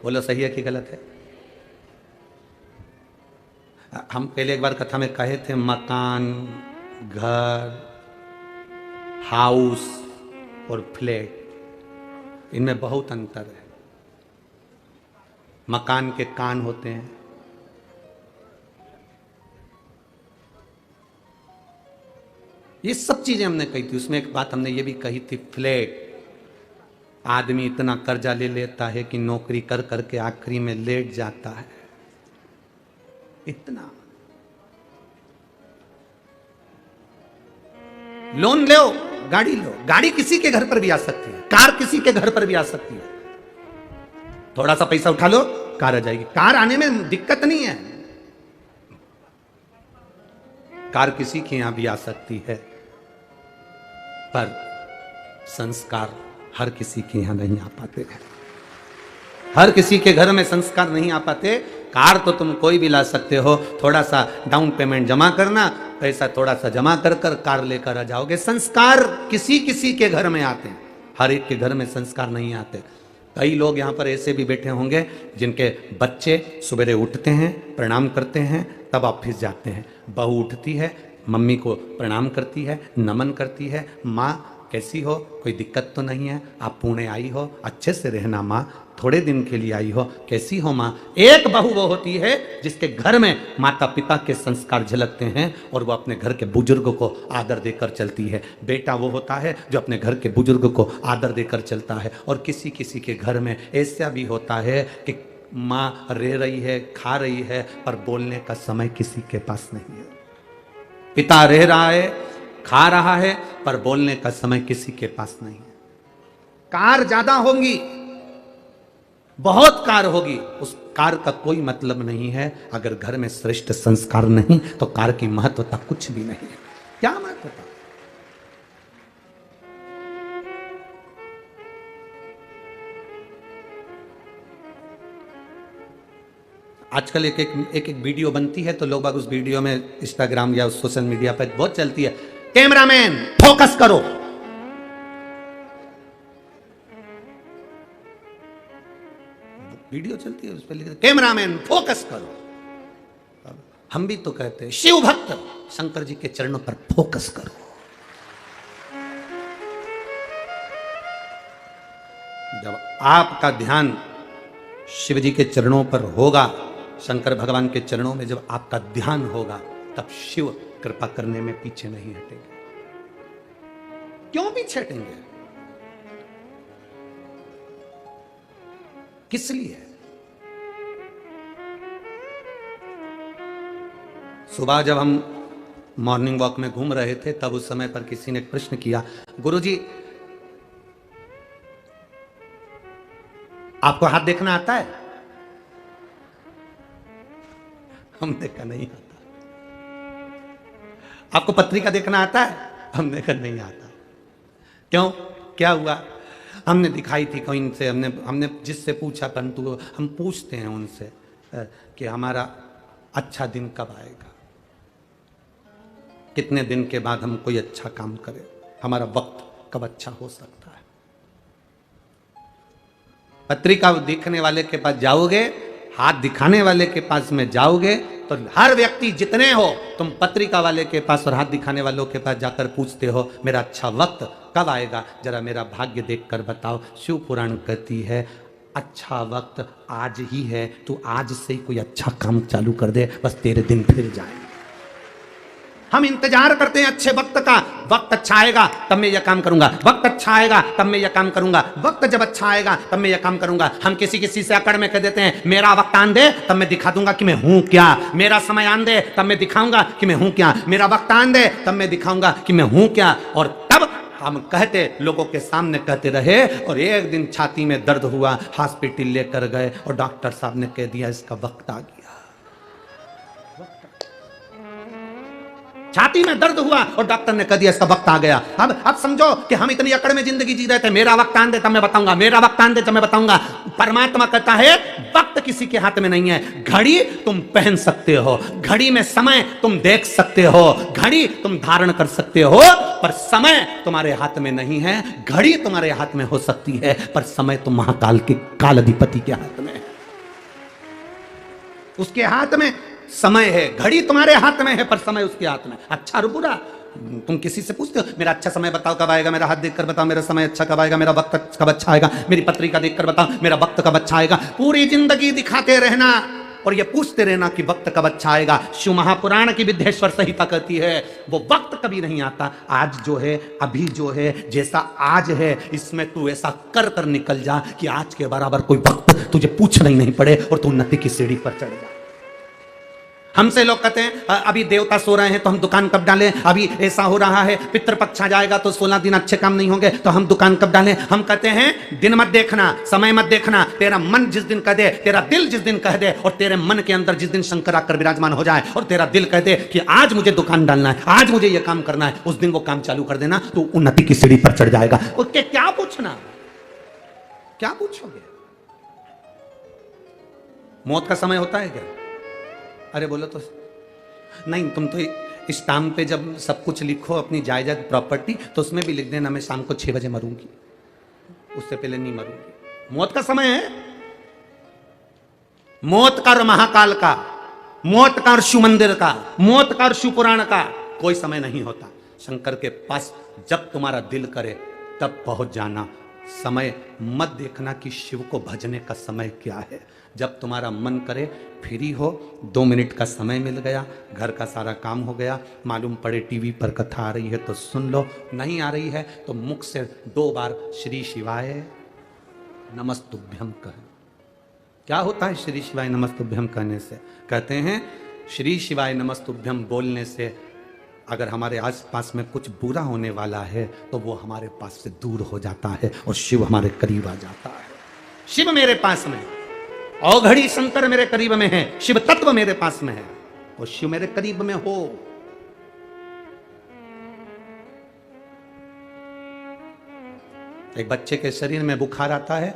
बोलो सही है कि गलत है। हम पहले एक बार कथा में कहे थे मकान, घर, हाउस और फ्लैट, इनमें बहुत अंतर है। मकान के कान होते हैं, ये सब चीजें हमने कही थी। उसमें एक बात हमने ये भी कही थी, फ्लैट, आदमी इतना कर्जा ले लेता है कि नौकरी कर करके आखिरी में लेट जाता है। इतना लोन लो, गाड़ी लो, गाड़ी किसी के घर पर भी आ सकती है, कार किसी के घर पर भी आ सकती है। थोड़ा सा पैसा उठा लो, कार आ जाएगी। कार आने में दिक्कत नहीं है, कार किसी के यहां भी आ सकती है, पर संस्कार हर किसी के यहां नहीं आ पाते हैं। हर किसी के घर में संस्कार नहीं आ पाते। कार तो तुम कोई भी ला सकते हो, थोड़ा सा डाउन पेमेंट जमा करना, पैसा थोड़ा सा जमा कर कर कार लेकर आ जाओगे। संस्कार किसी किसी के घर में आते हैं। हर एक के घर में संस्कार नहीं आते। कई लोग यहाँ पर ऐसे भी बैठे होंगे जिनके बच्चे सवेरे उठते हैं, प्रणाम करते हैं, तब ऑफिस जाते हैं। बहू उठती है, मम्मी को प्रणाम करती है, नमन करती है, माँ कैसी हो, कोई दिक्कत तो नहीं है, आप पुणे आई हो, अच्छे से रहना माँ, थोड़े दिन के लिए आई हो, कैसी हो माँ। एक बहू वो होती है जिसके घर में माता पिता के संस्कार झलकते हैं और वो अपने घर के बुजुर्ग को आदर देकर चलती है। बेटा वो होता है जो अपने घर के बुजुर्ग को आदर देकर चलता है। और किसी किसी के घर में ऐसा भी होता है कि माँ रह रही है, खा रही है, पर बोलने का समय किसी के पास नहीं है। पिता रह रहा है, खा रहा है, पर बोलने का समय किसी के पास नहीं है। कार ज्यादा होंगी, बहुत कार होगी, उस कार का कोई मतलब नहीं है अगर घर में श्रेष्ठ संस्कार नहीं तो कार की महत्वता कुछ भी नहीं है। क्या महत्वता? आजकल एक वीडियो बनती है तो लोग बाग उस वीडियो में इंस्टाग्राम या सोशल मीडिया पर बहुत चलती है, कैमरामैन फोकस करो। वीडियो चलती है, उस पर लिखते कैमरामैन फोकस करो। हम भी तो कहते हैं शिव भक्त शंकर जी के चरणों पर फोकस करो। जब आपका ध्यान शिव जी के चरणों पर होगा, शंकर भगवान के चरणों में जब आपका ध्यान होगा, तब शिव कृपा करने में पीछे नहीं हटेंगे। क्यों पीछे हटेंगे? किस लिए? सुबह जब हम मॉर्निंग वॉक में घूम रहे थे तब उस समय पर किसी ने प्रश्न किया, गुरुजी आपको हाथ देखना आता है? हमने कहा नहीं आता। आपको पत्रिका देखना आता है? हमने कहा नहीं आता। क्यों, क्या हुआ? हमने दिखाई थी कोई से, हमने जिससे पूछा, परंतु हम पूछते हैं उनसे कि हमारा अच्छा दिन कब आएगा, कितने दिन के बाद हम कोई अच्छा काम करें, हमारा वक्त कब अच्छा हो सकता है। पत्रिका दिखने वाले के पास जाओगे, हाथ दिखाने वाले के पास में जाओगे तो हर व्यक्ति जितने हो, तुम पत्रिका वाले के पास और हाथ दिखाने वालों के पास जाकर पूछते हो मेरा अच्छा वक्त कब आएगा, जरा मेरा भाग्य देखकर बताओ। शिव पुराण कहती है अच्छा वक्त आज ही है, तू आज से ही कोई अच्छा काम चालू कर दे, बस तेरे दिन फिर जाएंगे। हम इंतजार करते हैं अच्छे वक्त का, वक्त अच्छा आएगा तब मैं यह काम करूंगा, वक्त अच्छा आएगा तब मैं यह काम करूंगा, वक्त जब अच्छा आएगा तब मैं यह काम करूंगा। हम किसी से अकड़ में कह देते हैं मेरा वक्त आन दे तब मैं दिखा दूंगा कि मैं हूं क्या, मेरा समय आन दे तब मैं दिखाऊंगा कि मैं हूं क्या, मेरा वक्त आन दे तब मैं दिखाऊंगा कि मैं हूं क्या। और तब हम कहते, लोगों के सामने कहते रहे, और एक दिन छाती में दर्द हुआ, हॉस्पिटल लेकर गए और डॉक्टर साहब ने कह दिया इसका वक्त आ गया। छाती में दर्द हुआ और डॉक्टर ने कह दिया इसका वक्त आ गया। अब समझो कि हम इतनी अकड़ में जिंदगी जी रहे थे, मेरा वक्त आन दे तब मैं बताऊंगा, मेरा वक्त आन दे तब मैं बताऊंगा। परमात्मा कहता है वक्त किसी के हाथ में नहीं है। घड़ी तुम पहन सकते हो, घड़ी में समय तुम देख सकते हो, घड़ी तुम धारण कर सकते हो, पर समय तुम्हारे हाथ में नहीं है। घड़ी तुम्हारे हाथ में हो सकती है पर समय तो महाकाल के काल अधिपति के हाथ में है, उसके हाथ में समय है। घड़ी तुम्हारे हाथ में है पर समय उसके हाथ में। अच्छा और बुरा तुम किसी से पूछते हो मेरा अच्छा समय बताओ कब आएगा, मेरा हाथ देखकर बताओ मेरा समय अच्छा कब आएगा, मेरा वक्त कब अच्छा आएगा, मेरी पत्रिका देखकर बताओ मेरा वक्त कब अच्छा आएगा। पूरी जिंदगी दिखाते रहना और ये पूछते रहना कि वक्त कब अच्छा आएगा। शिव महापुराण की विद्येश्वर संहिता कहती है वो वक्त कभी नहीं आता। आज जो है, अभी जो है, जैसा आज है इसमें तू ऐसा कर कर निकल जा कि आज के बराबर कोई वक्त तुझे पूछना ही नहीं पड़े और तू उन्नति की सीढ़ी पर चढ़ जा। हमसे लोग कहते हैं अभी देवता सो रहे हैं तो हम दुकान कब डालें, अभी ऐसा हो रहा है पितृपक्ष आ जाएगा तो 16 दिन अच्छे काम नहीं होंगे तो हम दुकान कब डालें। हम कहते हैं दिन मत देखना, समय मत देखना, तेरा मन जिस दिन कह दे, तेरा दिल जिस दिन कह दे और तेरे मन के अंदर जिस दिन शंकर आकर विराजमान हो जाए और तेरा दिल कह दे कि आज मुझे दुकान डालना है, आज मुझे यह काम करना है, उस दिन वो काम चालू कर देना तो उन्नति की सीढ़ी पर चढ़ जाएगा। उसके क्या पूछना, क्या पूछोगे? मौत का समय होता है क्या? अरे बोलो तो नहीं, तुम तो स्टाम्प पे जब सब कुछ लिखो अपनी जायदाद प्रॉपर्टी तो उसमें भी लिख देना मैं शाम को 6 बजे मरूंगी। उससे पहले नहीं मरूंगी। मौत का समय है, मौत का और महाकाल का, मौत का और शिव मंदिर का, मौत का और शिव पुराण का कोई समय नहीं होता। शंकर के पास जब तुम्हारा दिल करे तब पहुंच जाना। समय मत देखना कि शिव को भजने का समय क्या है। जब तुम्हारा मन करे, फ्री हो, 2 मिनट का समय मिल गया, घर का सारा काम हो गया, मालूम पड़े टीवी पर कथा आ रही है तो सुन लो, नहीं आ रही है तो मुख से 2 बार श्री शिवाय नमस्तुभ्यम कह। क्या होता है श्री शिवाय नमस्तुभ्यम कहने से? कहते हैं श्री शिवाय नमस्तुभ्यम बोलने से अगर हमारे आसपास में कुछ बुरा होने वाला है तो वो हमारे पास से दूर हो जाता है और शिव हमारे करीब आ जाता है। शिव मेरे पास में, औघड़ी शंकर मेरे करीब में है, शिव तत्व मेरे पास में है और शिव मेरे करीब में हो। एक बच्चे के शरीर में बुखार आता है,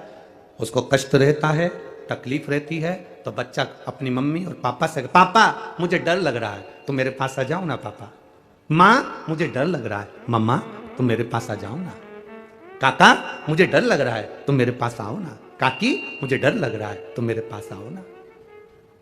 उसको कष्ट रहता है, तकलीफ रहती है, तो बच्चा अपनी मम्मी और पापा से, पापा मुझे डर लग रहा है, तुम मेरे पास आ जाओ ना पापा। माँ मुझे डर लग रहा है, मम्मा तुम मेरे पास आ जाओ ना। काका मुझे डर लग रहा है, तुम मेरे पास आओ ना। काकी मुझे डर लग रहा है, तुम मेरे पास आओ ना।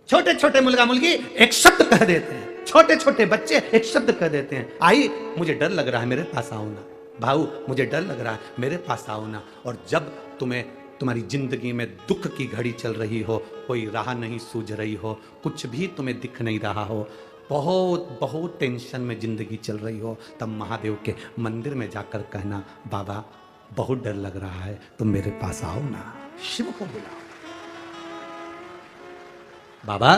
छोटे छोटे मुलगा मुलगी एक शब्द कह देते हैं, छोटे छोटे बच्चे एक शब्द कह देते हैं, आई मुझे डर लग रहा है, मेरे पास आओ ना। भाऊ मुझे डर लग रहा है, मेरे पास आओ ना। और जब तुम्हारी जिंदगी में दुख की घड़ी चल रही हो, कोई राह नहीं सूझ रही हो, कुछ भी तुम्हें दिख नहीं रहा हो, बहुत बहुत टेंशन में जिंदगी चल रही हो, तब महादेव के मंदिर में जाकर कहना, बाबा बहुत डर लग रहा है, तुम मेरे पास आओ ना। शिव को बुलाओ, बाबा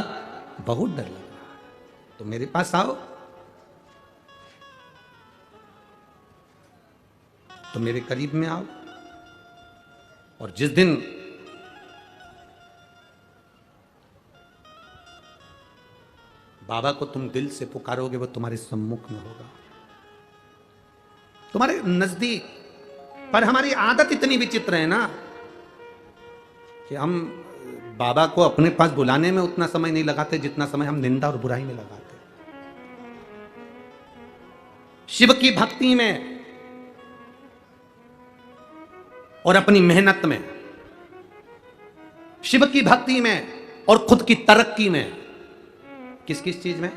बहुत डर लग रहा है, तुम मेरे पास आओ, तुम मेरे करीब में आओ। और जिस दिन बाबा को तुम दिल से पुकारोगे, वो तुम्हारे सम्मुख में होगा, तुम्हारे नजदीक। पर हमारी आदत इतनी विचित्र है ना कि हम बाबा को अपने पास बुलाने में उतना समय नहीं लगाते जितना समय हम निंदा और बुराई में लगाते। शिव की भक्ति में और अपनी मेहनत में, शिव की भक्ति में और खुद की तरक्की में, किस किस चीज में?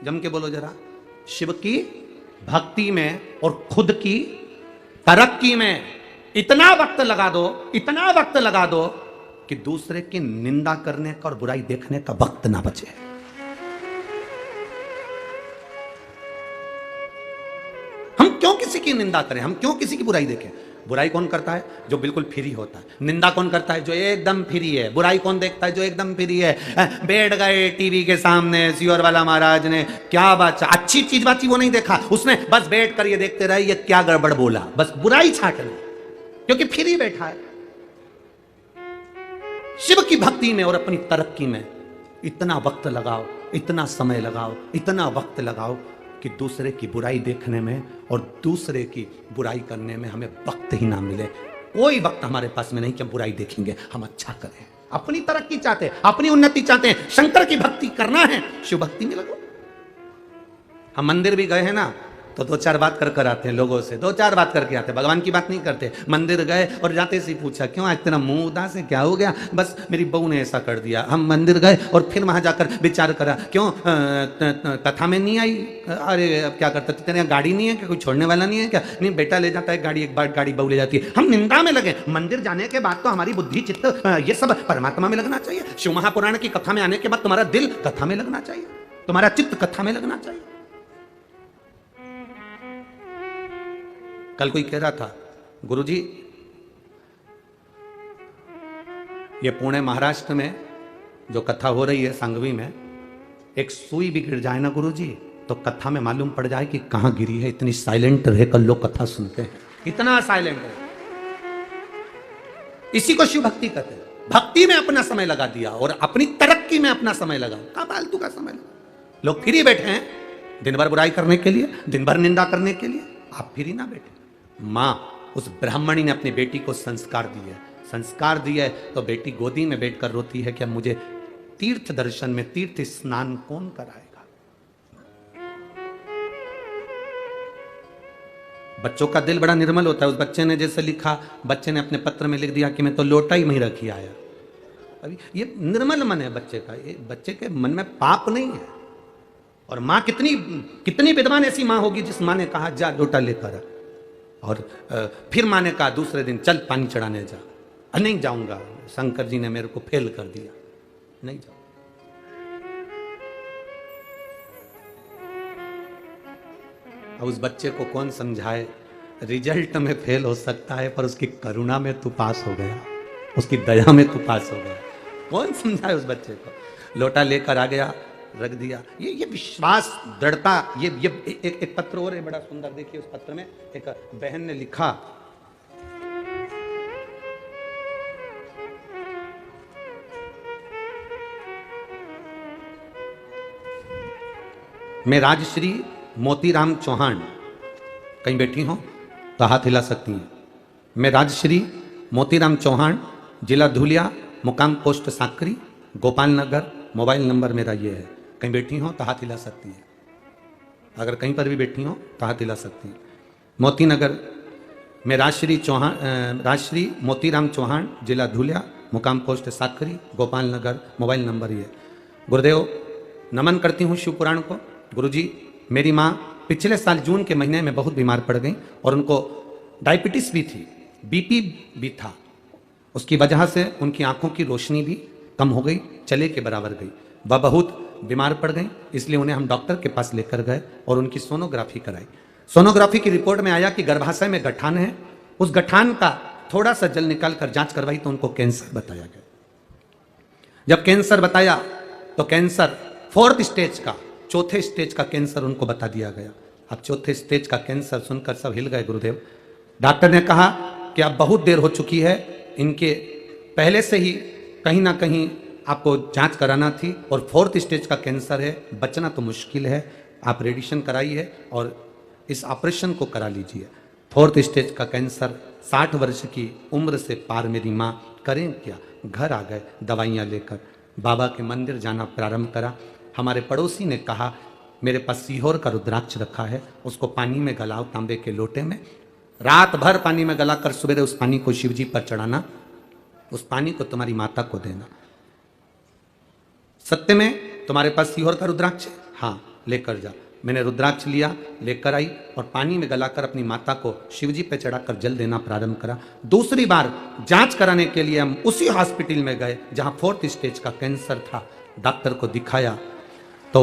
जम के बोलो जरा। शिव की भक्ति में और खुद की तरक्की में इतना वक्त लगा दो, इतना वक्त लगा दो कि दूसरे की निंदा करने का और बुराई देखने का वक्त ना बचे। हम क्यों किसी की निंदा करें, हम क्यों किसी की बुराई देखें? बुराई कौन करता है? जो बिल्कुल फ्री होता है। निंदा कौन करता है? जो एकदम फ्री है। बुराई कौन देखता है? जो एकदम फ्री है। बैठ गए टीवी के सामने, सियोर वाला महाराज ने क्या बात, अच्छी चीज बात वो नहीं देखा, उसने बस बैठ कर ये देखते रहे ये क्या गड़बड़ बोला, बस बुराई छाट ली, क्योंकि फ्री बैठा है। शिव की भक्ति में और अपनी तरक्की में इतना वक्त लगाओ, इतना समय लगाओ, इतना वक्त लगाओ कि दूसरे की बुराई देखने में और दूसरे की बुराई करने में हमें वक्त ही ना मिले। कोई वक्त हमारे पास में नहीं कि हम बुराई देखेंगे, हम अच्छा करें। अपनी तरक्की चाहते हैं, अपनी उन्नति चाहते हैं, शंकर की भक्ति करना है, शिव भक्ति में लगो। हम मंदिर भी गए हैं ना तो 2-4 बात कर कर आते हैं लोगों से, 2-4 बात करके आते हैं, भगवान की बात नहीं करते। मंदिर गए और जाते से पूछा, क्यों आज तेरा मुंह उदास है, क्या हो गया? बस मेरी बहू ने ऐसा कर दिया। हम मंदिर गए और फिर वहां जाकर विचार करा, क्यों कथा में नहीं आई? अरे अब क्या करता, तेरे यहाँ गाड़ी नहीं है क्या? कोई छोड़ने वाला नहीं है क्या? नहीं, बेटा ले जाता है गाड़ी, एक बार गाड़ी बहू ले जाती है। हम निंदा में लगे। मंदिर जाने के बाद तो हमारी बुद्धि चित्त ये सब परमात्मा में लगना चाहिए। शिव महापुराण की कथा में आने के बाद तुम्हारा दिल कथा में लगना चाहिए, तुम्हारा चित्त कथा में लगना चाहिए। कल कोई कह रहा था, गुरुजी ये पुणे महाराष्ट्र में जो कथा हो रही है सांगवी में, एक सुई भी गिर जाए ना गुरुजी तो कथा में मालूम पड़ जाए कि कहां गिरी है। इतनी साइलेंट रहकर लोग कथा सुनते हैं, इतना साइलेंट है। इसी को शिव भक्ति कहते हैं। भक्ति में अपना समय लगा दिया और अपनी तरक्की में अपना समय लगा, कहां फालतू का समय लगा। लोग फ्री बैठे हैं दिन भर बुराई करने के लिए, दिन भर निंदा करने के लिए। आप फ्री ना बैठे। माँ उस ब्राह्मणी ने अपनी बेटी को संस्कार दिए, संस्कार दिए तो बेटी गोदी में बैठकर रोती है कि अब मुझे तीर्थ दर्शन में तीर्थ स्नान कौन कराएगा? बच्चों का दिल बड़ा निर्मल होता है। उस बच्चे ने जैसे लिखा, बच्चे ने अपने पत्र में लिख दिया कि मैं तो लोटा ही नहीं रखी आया। अभी ये निर्मल मन है बच्चे का, ये बच्चे के मन में पाप नहीं है। और माँ कितनी कितनी विद्वान ऐसी माँ होगी जिस माँ ने कहा जा लोटा लेकर आ। और फिर माँ ने कहा दूसरे दिन चल पानी चढ़ाने जा। नहीं जाऊंगा, शंकर जी ने मेरे को फेल कर दिया, नहीं जाऊंगा। अब उस बच्चे को कौन समझाए, रिजल्ट में फेल हो सकता है पर उसकी करुणा में तू पास हो गया, उसकी दया में तू पास हो गया। कौन समझाए उस बच्चे को। लोटा लेकर आ गया, रख दिया। ये विश्वास, दृढ़ता। ये एक पत्र और है बड़ा सुंदर, देखिए उस पत्र में एक बहन ने लिखा, मैं राजश्री मोतीराम चौहान, कहीं बैठी हो तो हाथ हिला सकती हैं। मैं राजश्री मोतीराम चौहान, जिला धुलिया, मुकाम पोस्ट साकरी, गोपाल नगर, मोबाइल नंबर मेरा ये है। कहीं बैठी हो तो हाथ हिला सकती है। अगर कहीं पर भी बैठी हो तो हाथ हिला सकती है। मोती नगर में राजश्री मोतीराम चौहान, जिला धुलिया, मुकाम पोस्ट साकरी, गोपाल नगर, मोबाइल नंबर ये। गुरुदेव नमन करती हूँ शिव पुराण को। गुरुजी, मेरी माँ पिछले साल जून के महीने में बहुत बीमार पड़ गई और उनको डायबिटीज भी थी, बीपी भी था। उसकी वजह से उनकी आंखों की रोशनी भी कम हो गई, चले के बराबर गई। वह बहुत बीमार पड़ गई, इसलिए उन्हें हम डॉक्टर के पास लेकर गए और उनकी सोनोग्राफी कराई। सोनोग्राफी की रिपोर्ट में आया कि गर्भाशय में गठान है। उस गठान का थोड़ा सा जल निकाल कर जांच करवाई तो उनको कैंसर बताया गया। जब कैंसर बताया तो कैंसर 4th स्टेज का, चौथे स्टेज का कैंसर उनको बता दिया गया। अब चौथे स्टेज का कैंसर सुनकर सब हिल गए गुरुदेव। डॉक्टर ने कहा कि अब बहुत देर हो चुकी है, इनके पहले से ही कहीं ना कहीं आपको जांच कराना थी और 4th स्टेज का कैंसर है, बचना तो मुश्किल है। आप रेडिएशन कराइए और इस ऑपरेशन को करा लीजिए। 4th स्टेज का कैंसर, 60 वर्ष की उम्र से पार मेरी माँ करें क्या। घर आ गए दवाइयाँ लेकर, बाबा के मंदिर जाना प्रारंभ करा। हमारे पड़ोसी ने कहा मेरे पास सीहोर का रुद्राक्ष रखा है, उसको पानी में गलाओ तांबे के लोटे में, रात भर पानी में गलाकर सवेरे उस पानी को शिव जी पर चढ़ाना, उस पानी को तुम्हारी माता को देना। सत्य में तुम्हारे पास सीहोर का रुद्राक्ष है? हाँ, लेकर जा। मैंने रुद्राक्ष लिया, लेकर आई और पानी में गलाकर अपनी माता को शिव जी पे चढ़ाकर जल देना प्रारंभ करा। दूसरी बार जांच कराने के लिए हम उसी हॉस्पिटल में गए जहां 4th स्टेज का कैंसर था। डॉक्टर को दिखाया तो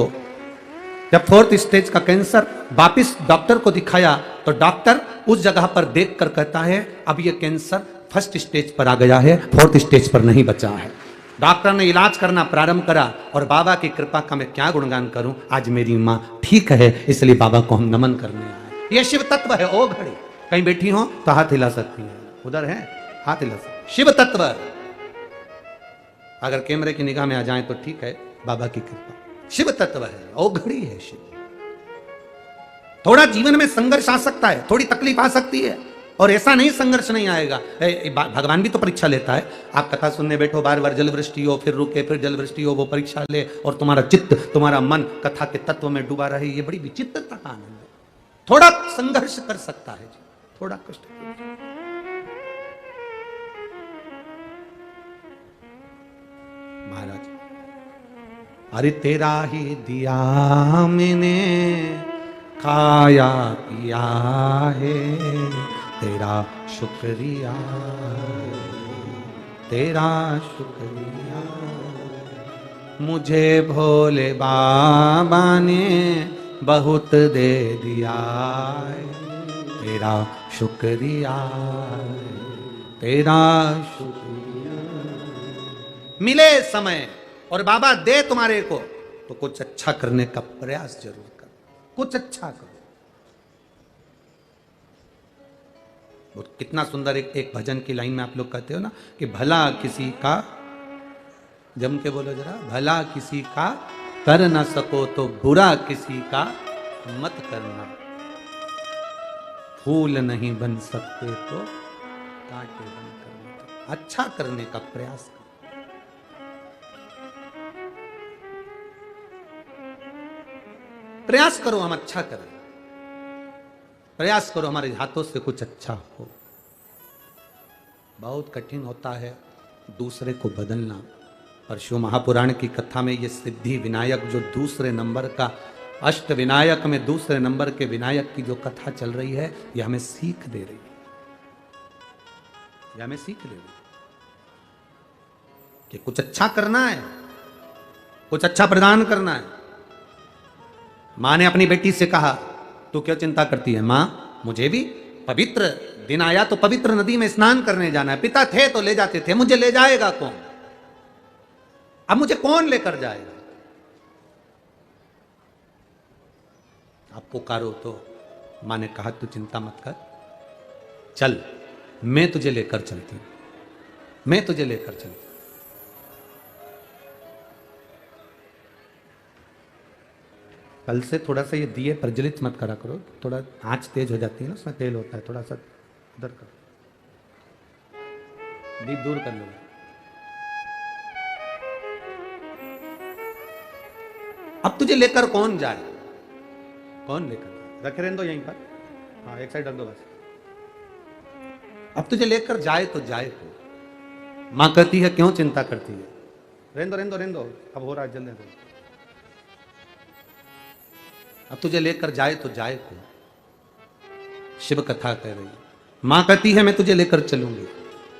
जब 4th स्टेज का कैंसर वापिस डॉक्टर को दिखाया तो डॉक्टर उस जगह पर देखकर कहता है अब यह कैंसर 1st स्टेज पर आ गया है, 4th स्टेज पर नहीं बचा है। डॉक्टर ने इलाज करना प्रारंभ करा और बाबा की कृपा का मैं क्या गुणगान करूं, आज मेरी मां ठीक है, इसलिए बाबा को हम नमन करने आए। यह शिव तत्व है। ओ घड़ी कहीं बैठी हो तो हाथ हिला सकती है, उधर है हाथ हिला सकती। शिव तत्व अगर कैमरे की निगाह में आ जाए तो ठीक है, बाबा की कृपा। शिव तत्व है, ओ घड़ी है शिव। थोड़ा जीवन में संघर्ष आ सकता है, थोड़ी तकलीफ आ सकती है, और ऐसा नहीं संघर्ष नहीं आएगा। भगवान भी तो परीक्षा लेता है। आप कथा सुनने बैठो, बार बार जल वृष्टि हो, फिर रुके, फिर जल वृष्टि हो, वो परीक्षा ले और तुम्हारा चित्त, तुम्हारा मन कथा के तत्व में डूबा रहे, ये बड़ी विचित्रता का आनंद है। थोड़ा संघर्ष कर सकता है जी, थोड़ा कष्ट। महाराज, अरे तेरा ही दिया मैंने खाया पिया है, तेरा शुक्रिया, तेरा शुक्रिया। मुझे भोले बाबा ने बहुत दे दिया है, तेरा शुक्रिया, तेरा शुक्रिया। मिले समय और बाबा दे तुम्हारे को तो कुछ अच्छा करने का प्रयास जरूर करो, कुछ अच्छा करो। और कितना सुंदर एक भजन की लाइन में आप लोग कहते हो ना कि भला किसी का, जम के बोलो जरा, भला किसी का कर ना सको तो बुरा किसी का मत करना, फूल नहीं बन सकते तो कांटे बन करना। अच्छा करने का प्रयास करो। प्रयास करो हम अच्छा करें। प्रयास करो हमारे हाथों से कुछ अच्छा हो। बहुत कठिन होता है दूसरे को बदलना। और शिव महापुराण की कथा में ये सिद्धि विनायक जो दूसरे नंबर का, अष्ट विनायक में दूसरे नंबर के विनायक की जो कथा चल रही है, ये हमें सीख दे रही है, ये हमें सीख दे रही है कि कुछ अच्छा करना है, कुछ अच्छा प्रदान करना है। मां ने अपनी बेटी से कहा, तू क्यों चिंता करती है मां, मुझे भी पवित्र दिन आया तो पवित्र नदी में स्नान करने जाना है। पिता थे तो ले जाते थे, मुझे ले जाएगा कौन? अब मुझे कौन लेकर जाएगा? आप पुकारो तो मां ने कहा, तू चिंता मत कर, चल मैं तुझे लेकर चलती हूं, मैं तुझे लेकर चलती हूं। कल से थोड़ा सा ये दिए प्रज्वलित मत करा करो, थोड़ा आंच तेज हो जाती है ना, उसमें तेल होता है, थोड़ा सा उधर करो, दीप दूर कर लो। अब तुझे लेकर कौन जाए? कौन लेकर जाए? रखे रहने दो यहीं पर, हाँ एक साइड रख दो बस। अब तुझे लेकर जाए तो जाए को। मां कहती है क्यों चिंता करती है? रहने दो रहने दो रहने दो, अब हो रहा है, जल्दी दो। अब तुझे लेकर जाए तो जाए को। शिव कथा कह रही है, मां कहती है मैं तुझे लेकर चलूंगी,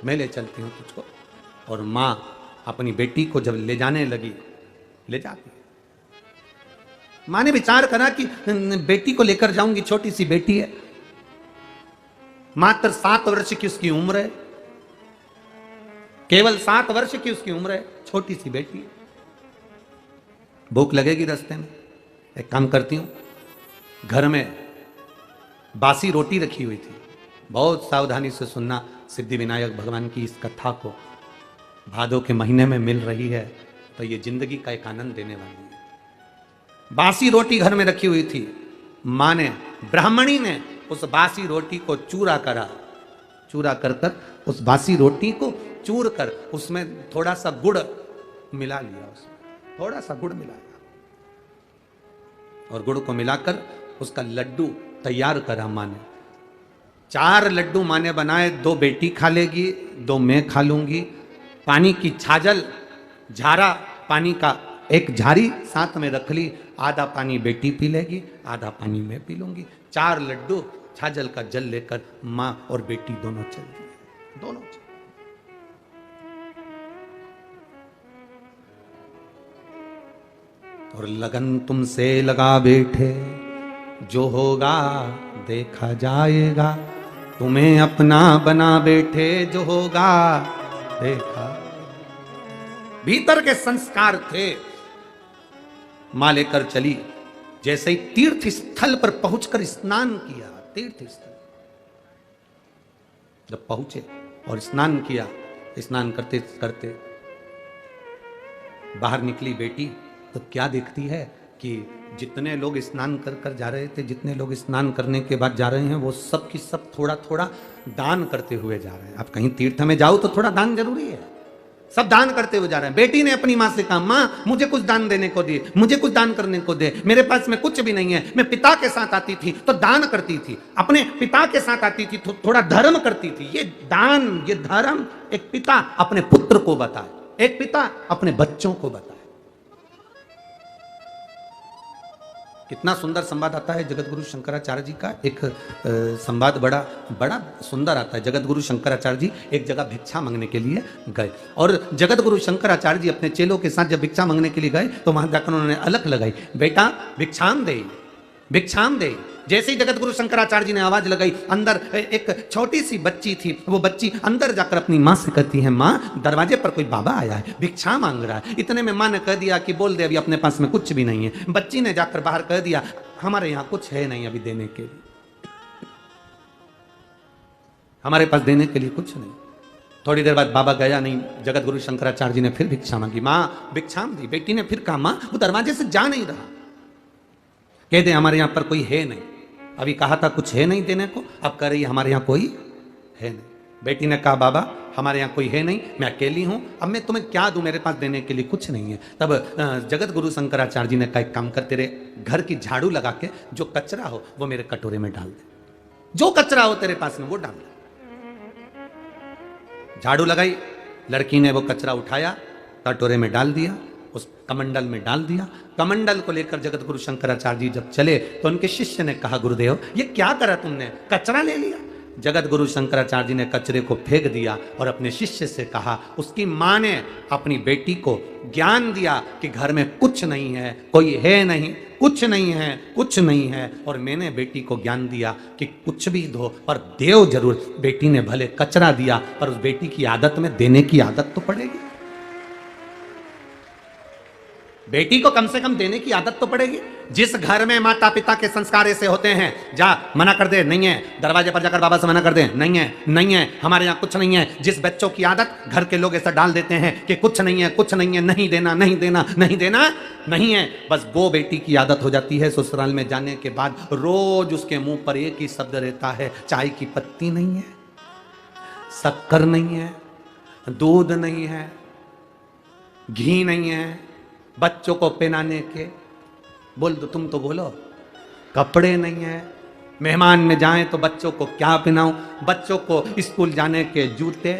मैं ले चलती हूं तुझको। और मां अपनी बेटी को जब ले जाने लगी, ले जाती है। मां ने विचार करा कि बेटी को लेकर जाऊंगी, छोटी सी बेटी है, मात्र 7 वर्ष की उसकी उम्र है, केवल 7 वर्ष की उसकी उम्र है, छोटी सी बेटी है। भूख लगेगी रास्ते में, एक काम करती हूं, घर में बासी रोटी रखी हुई थी, बहुत सावधानी से सुनना, सिद्धि विनायक भगवान की इस कथा को भादों के महीने में मिल रही है तो ये जिंदगी का एक आनंद देने वाली है। बासी रोटी घर में रखी हुई थी, मां ने, ब्राह्मणी ने उस बासी रोटी को चूरा करा, चूरा कर कर उस बासी रोटी को चूर कर उसमें थोड़ा सा गुड़ मिला लिया, उसमें थोड़ा सा गुड़ मिलाया और गुड़ को मिलाकर उसका लड्डू तैयार करा मां ने। 4 लड्डू मां ने बनाए, 2 बेटी खा लेगी, 2 मैं खा लूंगी। पानी की छाजल, झारा पानी का एक झारी साथ में रख ली, आधा पानी बेटी पी लेगी, आधा पानी मैं पी लूंगी। 4 लड्डू छाजल का जल लेकर मां और बेटी दोनों चल दिए, दोनों चल। और लगन तुमसे लगा बैठे, जो होगा देखा जाएगा, तुम्हें अपना बना बैठे, जो होगा देखा। भीतर के संस्कार थे, मां लेकर चली। जैसे ही तीर्थ स्थल पर पहुंचकर स्नान किया, तीर्थ स्थल जब पहुंचे और स्नान किया, स्नान करते करते बाहर निकली बेटी तो क्या देखती है कि जितने लोग स्नान कर कर जा रहे थे, जितने लोग स्नान करने के बाद जा रहे हैं, वो सब की सब थोड़ा थोड़ा दान करते हुए जा रहे हैं। अब कहीं तीर्थ में जाओ तो थोड़ा दान जरूरी है, सब दान करते हुए जा रहे हैं। बेटी ने अपनी मां से कहा, मां मुझे कुछ दान देने को दे, मुझे कुछ दान करने को दे, मेरे पास में कुछ भी नहीं है। मैं पिता के साथ आती थी तो दान करती थी, अपने पिता के साथ आती थी तो थोड़ा धर्म करती थी। ये दान, ये धर्म एक पिता अपने पुत्र को बताए, एक पिता अपने बच्चों को बताए। कितना सुंदर संवाद आता है जगत गुरु शंकराचार्य जी का। एक संवाद बड़ा बड़ा सुंदर आता है। जगत गुरु शंकराचार्य जी एक जगह भिक्षा मांगने के लिए गए और जगत गुरु शंकराचार्य जी अपने चेलों के साथ जब भिक्षा मांगने के लिए गए तो वहां जाकर उन्होंने अलख लगाई, बेटा भिक्षाम दे, भिक्षाम दे। जैसे ही जगत गुरु शंकराचार्य जी ने आवाज लगाई, अंदर एक छोटी सी बच्ची थी, वो बच्ची अंदर जाकर अपनी मां से कहती है, मां दरवाजे पर कोई बाबा आया है, भिक्षा मांग रहा है। इतने में मां ने कह दिया कि बोल दे अभी अपने पास में कुछ भी नहीं है। बच्ची ने जाकर बाहर कह दिया, हमारे यहां कुछ है नहीं अभी देने के लिए, हमारे पास देने के लिए कुछ नहीं। थोड़ी देर बाद बाबा गया नहीं, जगत गुरु शंकराचार्य जी ने फिर भिक्षा मांगी, मां भिक्षाम दी। बेटी ने फिर कहा, मां वो दरवाजे से जा नहीं रहा, कह दे हमारे यहां पर कोई है नहीं। अभी कहा था कुछ है नहीं देने को, अब कह रही है हमारे यहां कोई है नहीं। बेटी ने कहा, बाबा हमारे यहां कोई है नहीं, मैं अकेली हूं, अब मैं तुम्हें क्या दूं, मेरे पास देने के लिए कुछ नहीं है। तब जगत गुरु शंकराचार्य जी ने कहा, एक काम कर, तेरे घर की झाड़ू लगा के जो कचरा हो वो मेरे कटोरे में डाल दे। जो कचरा हो तेरे पास में वो डाल। झाड़ू लगाई, लड़की ने वो कचरा उठाया, कटोरे में डाल दिया, उस कमंडल में डाल दिया। कमंडल को लेकर जगत गुरु शंकराचार्य जी जब चले तो उनके शिष्य ने कहा, गुरुदेव ये क्या करा तुमने, कचरा ले लिया। जगत गुरु शंकराचार्य जी ने कचरे को फेंक दिया और अपने शिष्य से कहा, उसकी मां ने अपनी बेटी को ज्ञान दिया कि घर में कुछ नहीं है, कोई है नहीं, कुछ नहीं है, कुछ नहीं है। और मैंने बेटी को ज्ञान दिया कि कुछ भी दो पर देव जरूर। बेटी ने भले कचरा दिया पर उस बेटी की आदत में देने की आदत तो पड़ेगी। बेटी को कम से कम देने की आदत तो पड़ेगी। जिस घर में माता पिता के संस्कार ऐसे होते हैं, जा मना कर दे, नहीं है, दरवाजे पर जाकर बाबा से मना कर दे, नहीं है, नहीं है, हमारे यहाँ कुछ नहीं है। जिस बच्चों की आदत घर के लोग ऐसा डाल देते हैं कि कुछ नहीं है, कुछ नहीं है, नहीं देना, नहीं देना, नहीं देना, नहीं है, बस वो बेटी की आदत हो जाती है। ससुराल में जाने के बाद रोज उसके मुंह पर एक ही शब्द रहता है, चाय की पत्ती नहीं है, शक्कर नहीं है, दूध नहीं है, घी नहीं है, बच्चों को पहनाने के, बोल दो तुम तो बोलो, कपड़े नहीं है, मेहमान में जाएं तो बच्चों को क्या पहनाऊं, बच्चों को स्कूल जाने के जूते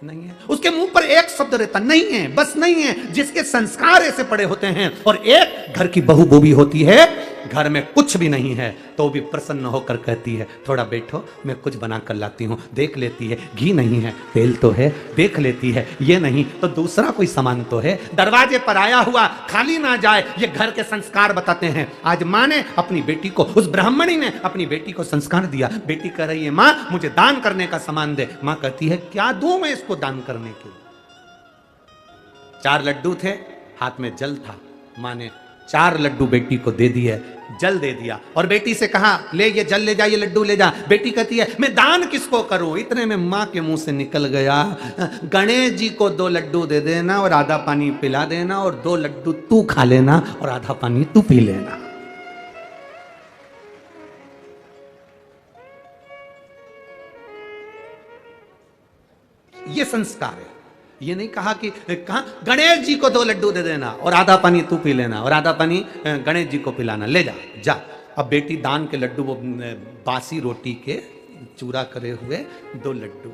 नहीं है। उसके मुंह पर एक शब्द रहता, नहीं है, बस नहीं है। जिसके संस्कार ऐसे पड़े होते हैं। और एक घर की बहू वो भी होती है, घर में कुछ भी नहीं है तो भी प्रसन्न होकर कहती है, थोड़ा बैठो मैं कुछ बना कर लाती हूँ। देख लेती है, घी नहीं है, तेल तो है, देख लेती है, ये नहीं तो दूसरा कोई सामान तो है। दरवाजे पर आया हुआ खाली ना जाए, ये घर के संस्कार बताते हैं। आज माँ ने अपनी बेटी को, उस ब्राह्मणी ने अपनी बेटी को संस्कार दिया। बेटी कह रही है, माँ मुझे दान करने का सामान दे। माँ कहती है, क्या दूं मैं इसको दान करने के लिए। 4 लड्डू थे, हाथ में जल था। माँ ने 4 लड्डू बेटी को दे दिए, जल दे दिया और बेटी से कहा, ले ये जल ले जा, ये लड्डू ले जा। बेटी कहती है, मैं दान किसको करूं। इतने में मां के मुंह से निकल गया, गणेश जी को 2 लड्डू दे देना और आधा पानी पिला देना, और 2 लड्डू तू खा लेना और आधा पानी तू पी लेना। ये संस्कार है। ये नहीं कहा कि कहा गणेश जी को 2 लड्डू दे देना और आधा पानी तू पी लेना और आधा पानी गणेश जी को पिलाना, ले जा जा। अब बेटी दान के लड्डू, वो बासी रोटी के चूरा करे हुए 2 लड्डू,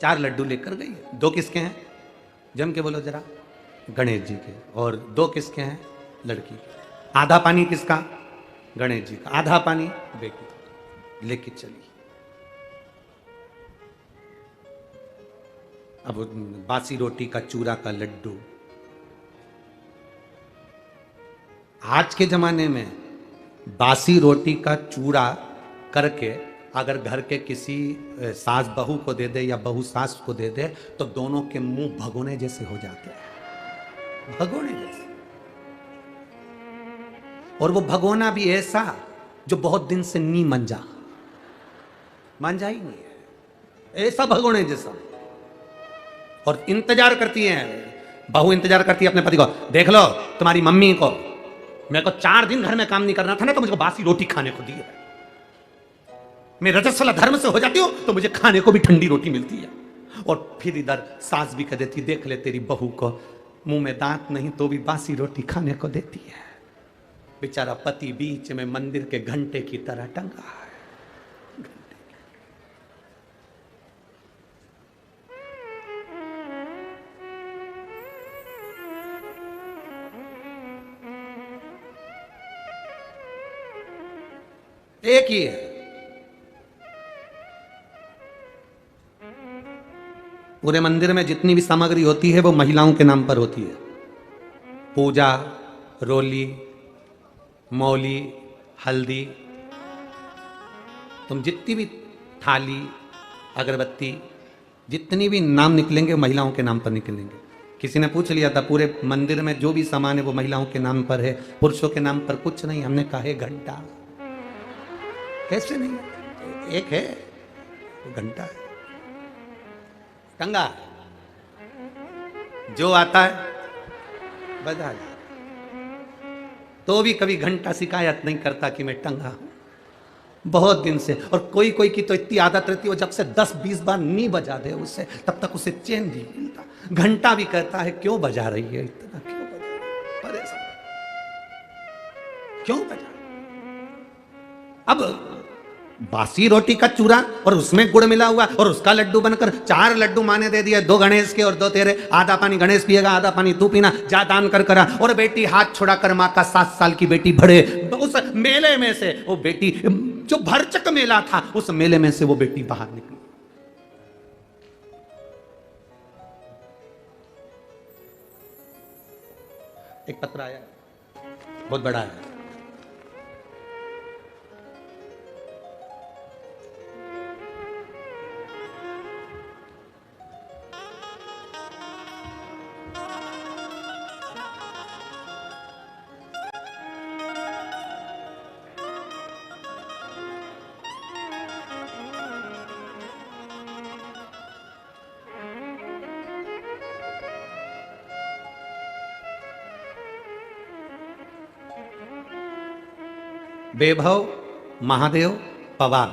4 लड्डू लेकर गई। 2 किसके हैं, जम के बोलो जरा, गणेश जी के, और 2 किसके हैं, लड़की के। आधा पानी किसका, गणेश जी का, आधा पानी बेटी लेके चली। अब बासी रोटी का चूरा का लड्डू, आज के जमाने में बासी रोटी का चूरा करके अगर घर के किसी सास बहू को दे दे या बहू सास को दे दे तो दोनों के मुंह भगोने जैसे हो जाते हैं, भगोने जैसे। और वो भगोना भी ऐसा जो बहुत दिन से नहीं मंजा ही नहीं है, ऐसा भगोने जैसा। और इंतजार करती है बहू, इंतजार करती है अपने पति को, देख लो तुम्हारी मम्मी को, मेरे को 4 दिन घर में काम नहीं करना था ना, तो मुझे बासी रोटी खाने को दी है। मैं रजस्वला धर्म से हो जाती हूं तो मुझे खाने को भी ठंडी रोटी मिलती है। और फिर इधर सास भी कह देती, देख ले तेरी बहू को, मुंह में दांत नहीं तो भी बासी रोटी खाने को देती है। बेचारा पति बीच में मंदिर के घंटे की तरह टंगा है। एक ही है, पूरे मंदिर में जितनी भी सामग्री होती है वो महिलाओं के नाम पर होती है। पूजा, रोली, मौली, हल्दी, तुम जितनी भी थाली, अगरबत्ती, जितनी भी नाम निकलेंगे महिलाओं के नाम पर निकलेंगे। किसी ने पूछ लिया था, पूरे मंदिर में जो भी सामान है वो महिलाओं के नाम पर है, पुरुषों के नाम पर कुछ नहीं। हमने कहा है घंटा, कैसे नहीं है, एक है घंटा है, टंगा, जो आता है बजा जाता। तो भी कभी घंटा शिकायत नहीं करता कि मैं टंगा हूं, बहुत दिन से। और कोई कोई की तो इतनी आदत रहती है, वो जब से 10-20 बार नहीं बजा दे उससे, तब तक उसे चैन नहीं मिलता। घंटा भी कहता है क्यों बजा रही है इतना, क्यों बजा रही है? परेशान, क्यों बजा। अब बासी रोटी का चूरा और उसमें गुड़ मिला हुआ और उसका लड्डू बनकर 4 लड्डू माने दे दिए, 2 गणेश के और 2 तेरे। आधा पानी गणेश पिएगा, आधा पानी तू पीना, जा दान कर करा। और बेटी हाथ छुड़ाकर माँ का 7 साल की बेटी भरे उस मेले में से, वो बेटी जो भरचक मेला था, उस मेले में से वो बेटी बाहर निकली। एक पत्र आया, बहुत बड़ा है। वैभव महादेव पवार,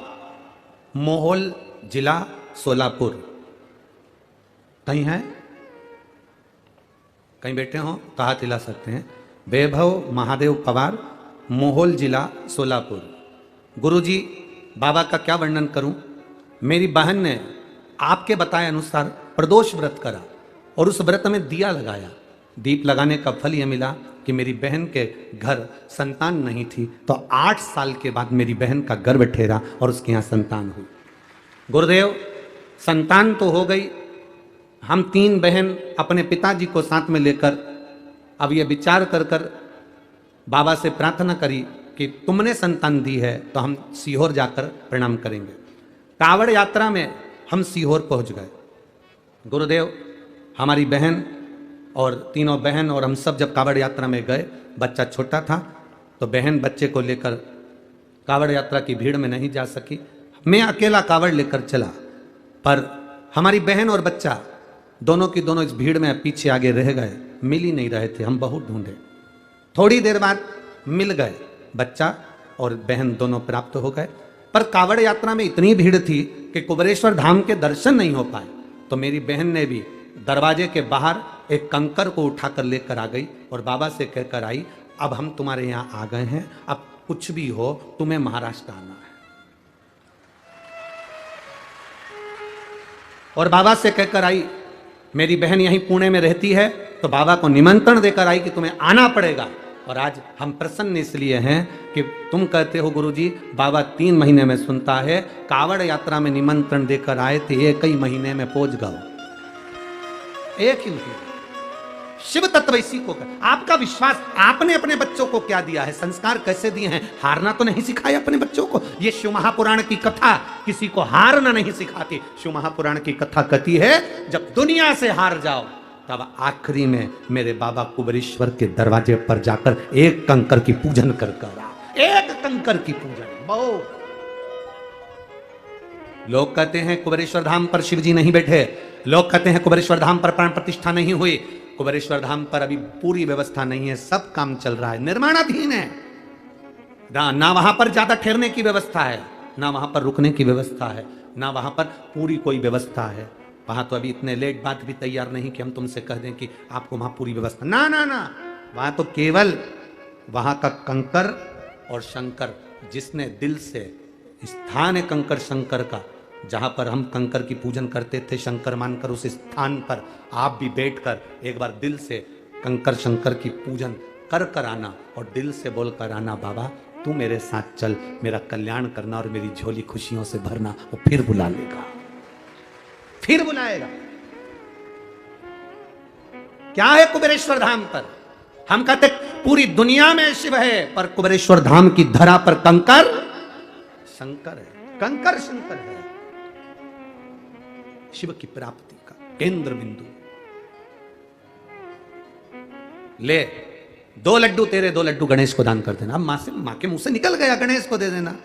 मोहोल जिला सोलापुर। कहीं है, कहीं बैठे हो तो हाथ हिला सकते हैं। वैभव महादेव पवार, मोहोल जिला सोलापुर। गुरुजी, बाबा का क्या वर्णन करूं। मेरी बहन ने आपके बताए अनुसार प्रदोष व्रत करा और उस व्रत में दिया लगाया। दीप लगाने का फल यह मिला कि मेरी बहन के घर संतान नहीं थी, तो 8 साल के बाद मेरी बहन का गर्भ ठहरा और उसके यहाँ संतान हुई। गुरुदेव, संतान तो हो गई। हम 3 बहन अपने पिताजी को साथ में लेकर अब ये विचार कर बाबा से प्रार्थना करी कि तुमने संतान दी है तो हम सीहोर जाकर प्रणाम करेंगे। कावड़ यात्रा में हम सीहोर पहुंच गए। गुरुदेव, हमारी बहन और तीनों बहन और हम सब जब कावड़ यात्रा में गए, बच्चा छोटा था तो बहन बच्चे को लेकर कावड़ यात्रा की भीड़ में नहीं जा सकी। मैं अकेला कावड़ लेकर चला, पर हमारी बहन और बच्चा दोनों की दोनों इस भीड़ में पीछे आगे रह गए, मिल ही नहीं रहे थे। हम बहुत ढूंढे, थोड़ी देर बाद मिल गए। बच्चा और बहन दोनों प्राप्त हो गए, पर कावड़ यात्रा में इतनी भीड़ थी कि कुबेरेश्वर धाम के दर्शन नहीं हो पाए। तो मेरी बहन ने भी दरवाजे के बाहर एक कंकर को उठाकर लेकर आ गई और बाबा से कहकर आई, अब हम तुम्हारे यहाँ आ गए हैं, अब कुछ भी हो तुम्हें महाराष्ट्र आना है। और बाबा से कहकर आई, मेरी बहन यहीं पुणे में रहती है, तो बाबा को निमंत्रण देकर आई कि तुम्हें आना पड़ेगा। और आज हम प्रसन्न इसलिए हैं कि तुम कहते हो गुरुजी, बाबा 3 महीने में सुनता है। कावड़ यात्रा में निमंत्रण देकर आए थे, 1 ही महीने में पहुंच गए। 1 ही महीने। शिव तत्व इसी को कर। आपका विश्वास, आपने अपने बच्चों को क्या दिया है, संस्कार कैसे दिए हैं। हारना तो नहीं सिखाया अपने बच्चों को। ये शिव महापुराण की कथा किसी को हारना नहीं सिखाती। शिव महापुराण की कथा कहती है, जब दुनिया से हार जाओ तब आखिरी में मेरे बाबा कुबेरेश्वर के दरवाजे पर जाकर 1 कंकर की पूजन कर कर 1 कंकर की पूजन। बहुत लोग कहते हैं कुबेरेश्वर धाम पर शिव जी नहीं बैठे, लोग कहते हैं कुबेरेश्वर धाम पर प्राण प्रतिष्ठा नहीं हुई। कुबेरेश्वर धाम पर अभी पूरी व्यवस्था नहीं है, सब काम चल रहा है, निर्माणाधीन है। ना वहां पर ज्यादा ठहरने की व्यवस्था है, ना वहां पर रुकने की व्यवस्था है, ना वहां पर पूरी कोई व्यवस्था है। वहां तो अभी इतने लेट बात भी तैयार नहीं कि हम तुमसे कह दें कि आपको वहां पूरी व्यवस्था। ना ना ना, वहां तो केवल वहां का कंकर और शंकर, जिसने दिल से, स्थान है कंकर शंकर का, जहां पर हम कंकर की पूजन करते थे शंकर मानकर, उस स्थान पर आप भी बैठकर एक बार दिल से कंकर शंकर की पूजन कर कर आना और दिल से बोल कर आना, बाबा तू मेरे साथ चल, मेरा कल्याण करना और मेरी झोली खुशियों से भरना। वो फिर बुला लेगा, फिर बुलाएगा। क्या है कुबेरेश्वर धाम पर? हम कहते पूरी दुनिया में शिव है, पर कुबेरेश्वर धाम की धरा पर कंकर शंकर है, कंकर शंकर है। शिव की प्राप्ति का केंद्र बिंदु। ले 2 लड्डू तेरे, 2 लड्डू गणेश को दान कर देना। अब मां के मुंह से निकल गया, गणेश को दे देना।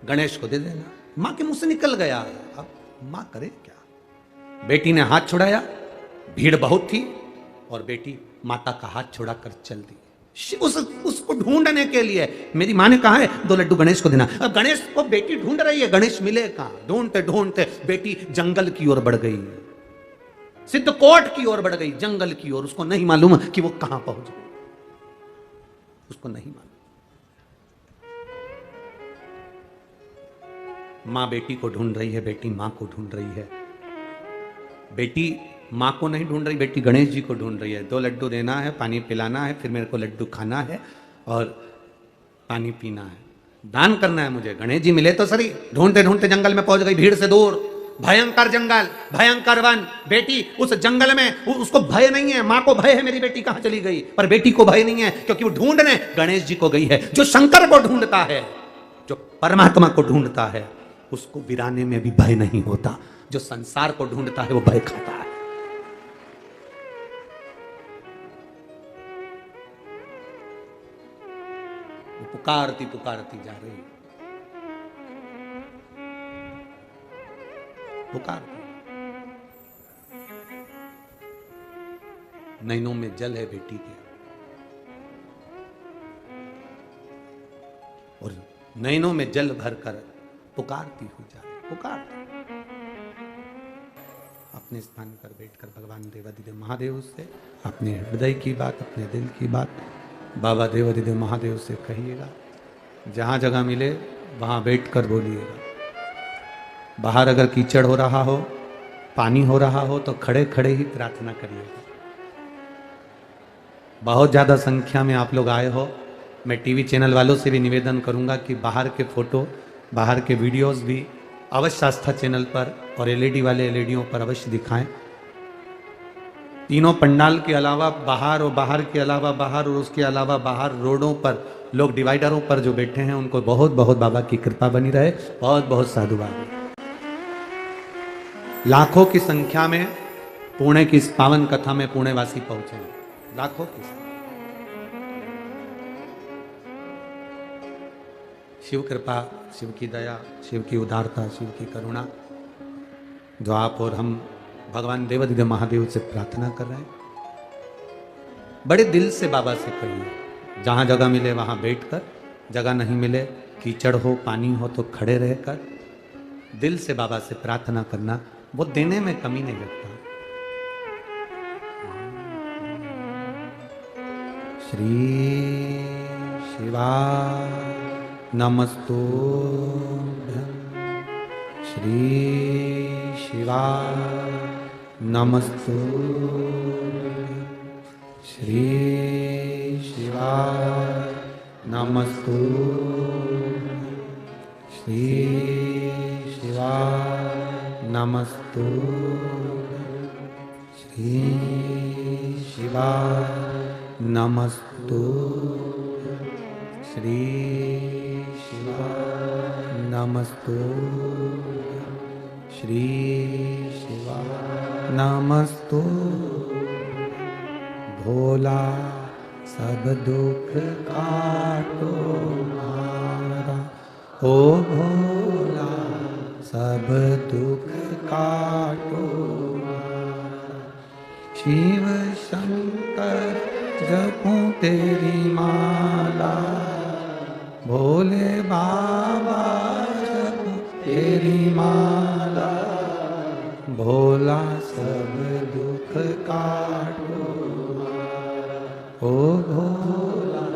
गणेश को दे देना, मां के मुंह से निकल गया। अब मां करे क्या? बेटी ने हाथ छुड़ाया, भीड़ बहुत थी और बेटी माता का हाथ छुड़ाकर चल दी। उसको ढूंढने के लिए मेरी मां ने कहा है 2 लड्डू गणेश को देना। अब गणेश को बेटी ढूंढ रही है, गणेश मिले कहां? ढूंढते ढूंढते बेटी जंगल की ओर बढ़ गई। सिद्धकोट की ओर बढ़ गई, जंगल की ओर। उसको नहीं मालूम कि वो कहां पहुंच गई, उसको नहीं मालूम। मां बेटी को ढूंढ रही है, बेटी मां को ढूंढ रही है। बेटी मां को नहीं ढूंढ रही, बेटी गणेश जी को ढूंढ रही है। 2 लड्डू देना है, पानी पिलाना है, फिर मेरे को लड्डू खाना है और पानी पीना है, दान करना है मुझे। गणेश जी मिले तो सही। ढूंढते ढूंढते जंगल में पहुंच गई, भीड़ से दूर, भयंकर जंगल, भयंकर वन। बेटी उस जंगल में, उसको भय नहीं है, मां को भय है मेरी बेटी कहां चली गई, पर बेटी को भय नहीं है क्योंकि वो ढूंढने गणेश जी को गई है। जो शंकर को ढूंढता है, जो परमात्मा को ढूंढता है, उसको वीराने में भी भय नहीं होता। जो संसार को ढूंढता है वो भय खाता है। वो पुकारती पुकारती जा रही, पुकारती। नैनों में जल है बेटी के, और नैनों में जल भरकर पुकारती हुई जा रही, पुकारती। अपने स्थान पर बैठकर भगवान देवाधिदेव महादेव से अपने हृदय की बात, अपने दिल की बात बाबा देवाधिदेव महादेव से कहिएगा। जहाँ जगह मिले वहाँ बैठकर बोलिएगा। बाहर अगर कीचड़ हो रहा हो, पानी हो रहा हो, तो खड़े खड़े ही प्रार्थना करिएगा। बहुत ज़्यादा संख्या में आप लोग आए हो, मैं टीवी चैनल वालों से भी निवेदन करूंगा कि बाहर के फोटो, बाहर के वीडियोस भी अवश्य आस्था चैनल पर और एलईडी वाले एलईडीओं पर अवश्य दिखाएं। तीनों पंडाल के अलावा बाहर, और बाहर के अलावा बाहर, और उसके अलावा बाहर रोडों पर लोग डिवाइडरों पर जो बैठे हैं, उनको बहुत बहुत बाबा की कृपा बनी रहे। बहुत बहुत साधुवाद। लाखों की संख्या में पुणे की इस पावन कथा में पुणेवासी पहुंचे हैं, लाखों की संख्या। शिव कृपा, शिव की दया, शिव की उदारता, शिव की करुणा, जो आप और हम भगवान देवाधिदेव महादेव से प्रार्थना कर रहे हैं, बड़े दिल से बाबा से कहिए। जहाँ जगह मिले वहाँ बैठकर, जगह नहीं मिले, कीचड़ हो, पानी हो, तो खड़े रहकर दिल से बाबा से प्रार्थना करना, वो देने में कमी नहीं रखता। श्री शिवा नमस्तुभ्यं, श्री शिवा नमस्तुभ्यं, श्री शिवा नमस्तुभ्यं, श्री शिवा नमस्तुभ्यं, श्री शिवा नमस्तुभ्यं, श्री शिवा नमस्तुभ्यं, श्री शिवा नमस्तुभ्यं। भोला सब दुख काटो मारा, ओ भोला सब दुख काटो मारा। शिव शंकर जपूं तेरी माला, भोले बाबा जपूं तेरी माला। भोला सब दुख काटो मारा, ओ भोला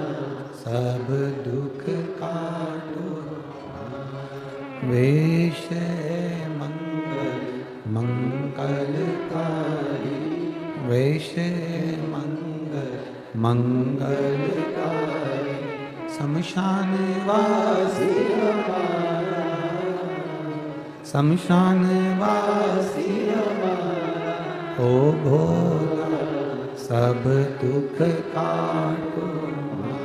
सब दुख काटो। वेश मंगल मंगलकारी, वेश मंगल मंगलकारी। शमशान वासी हमारा, शमशान वासी हमारा। ओ भोला सब दुख काटो मारा,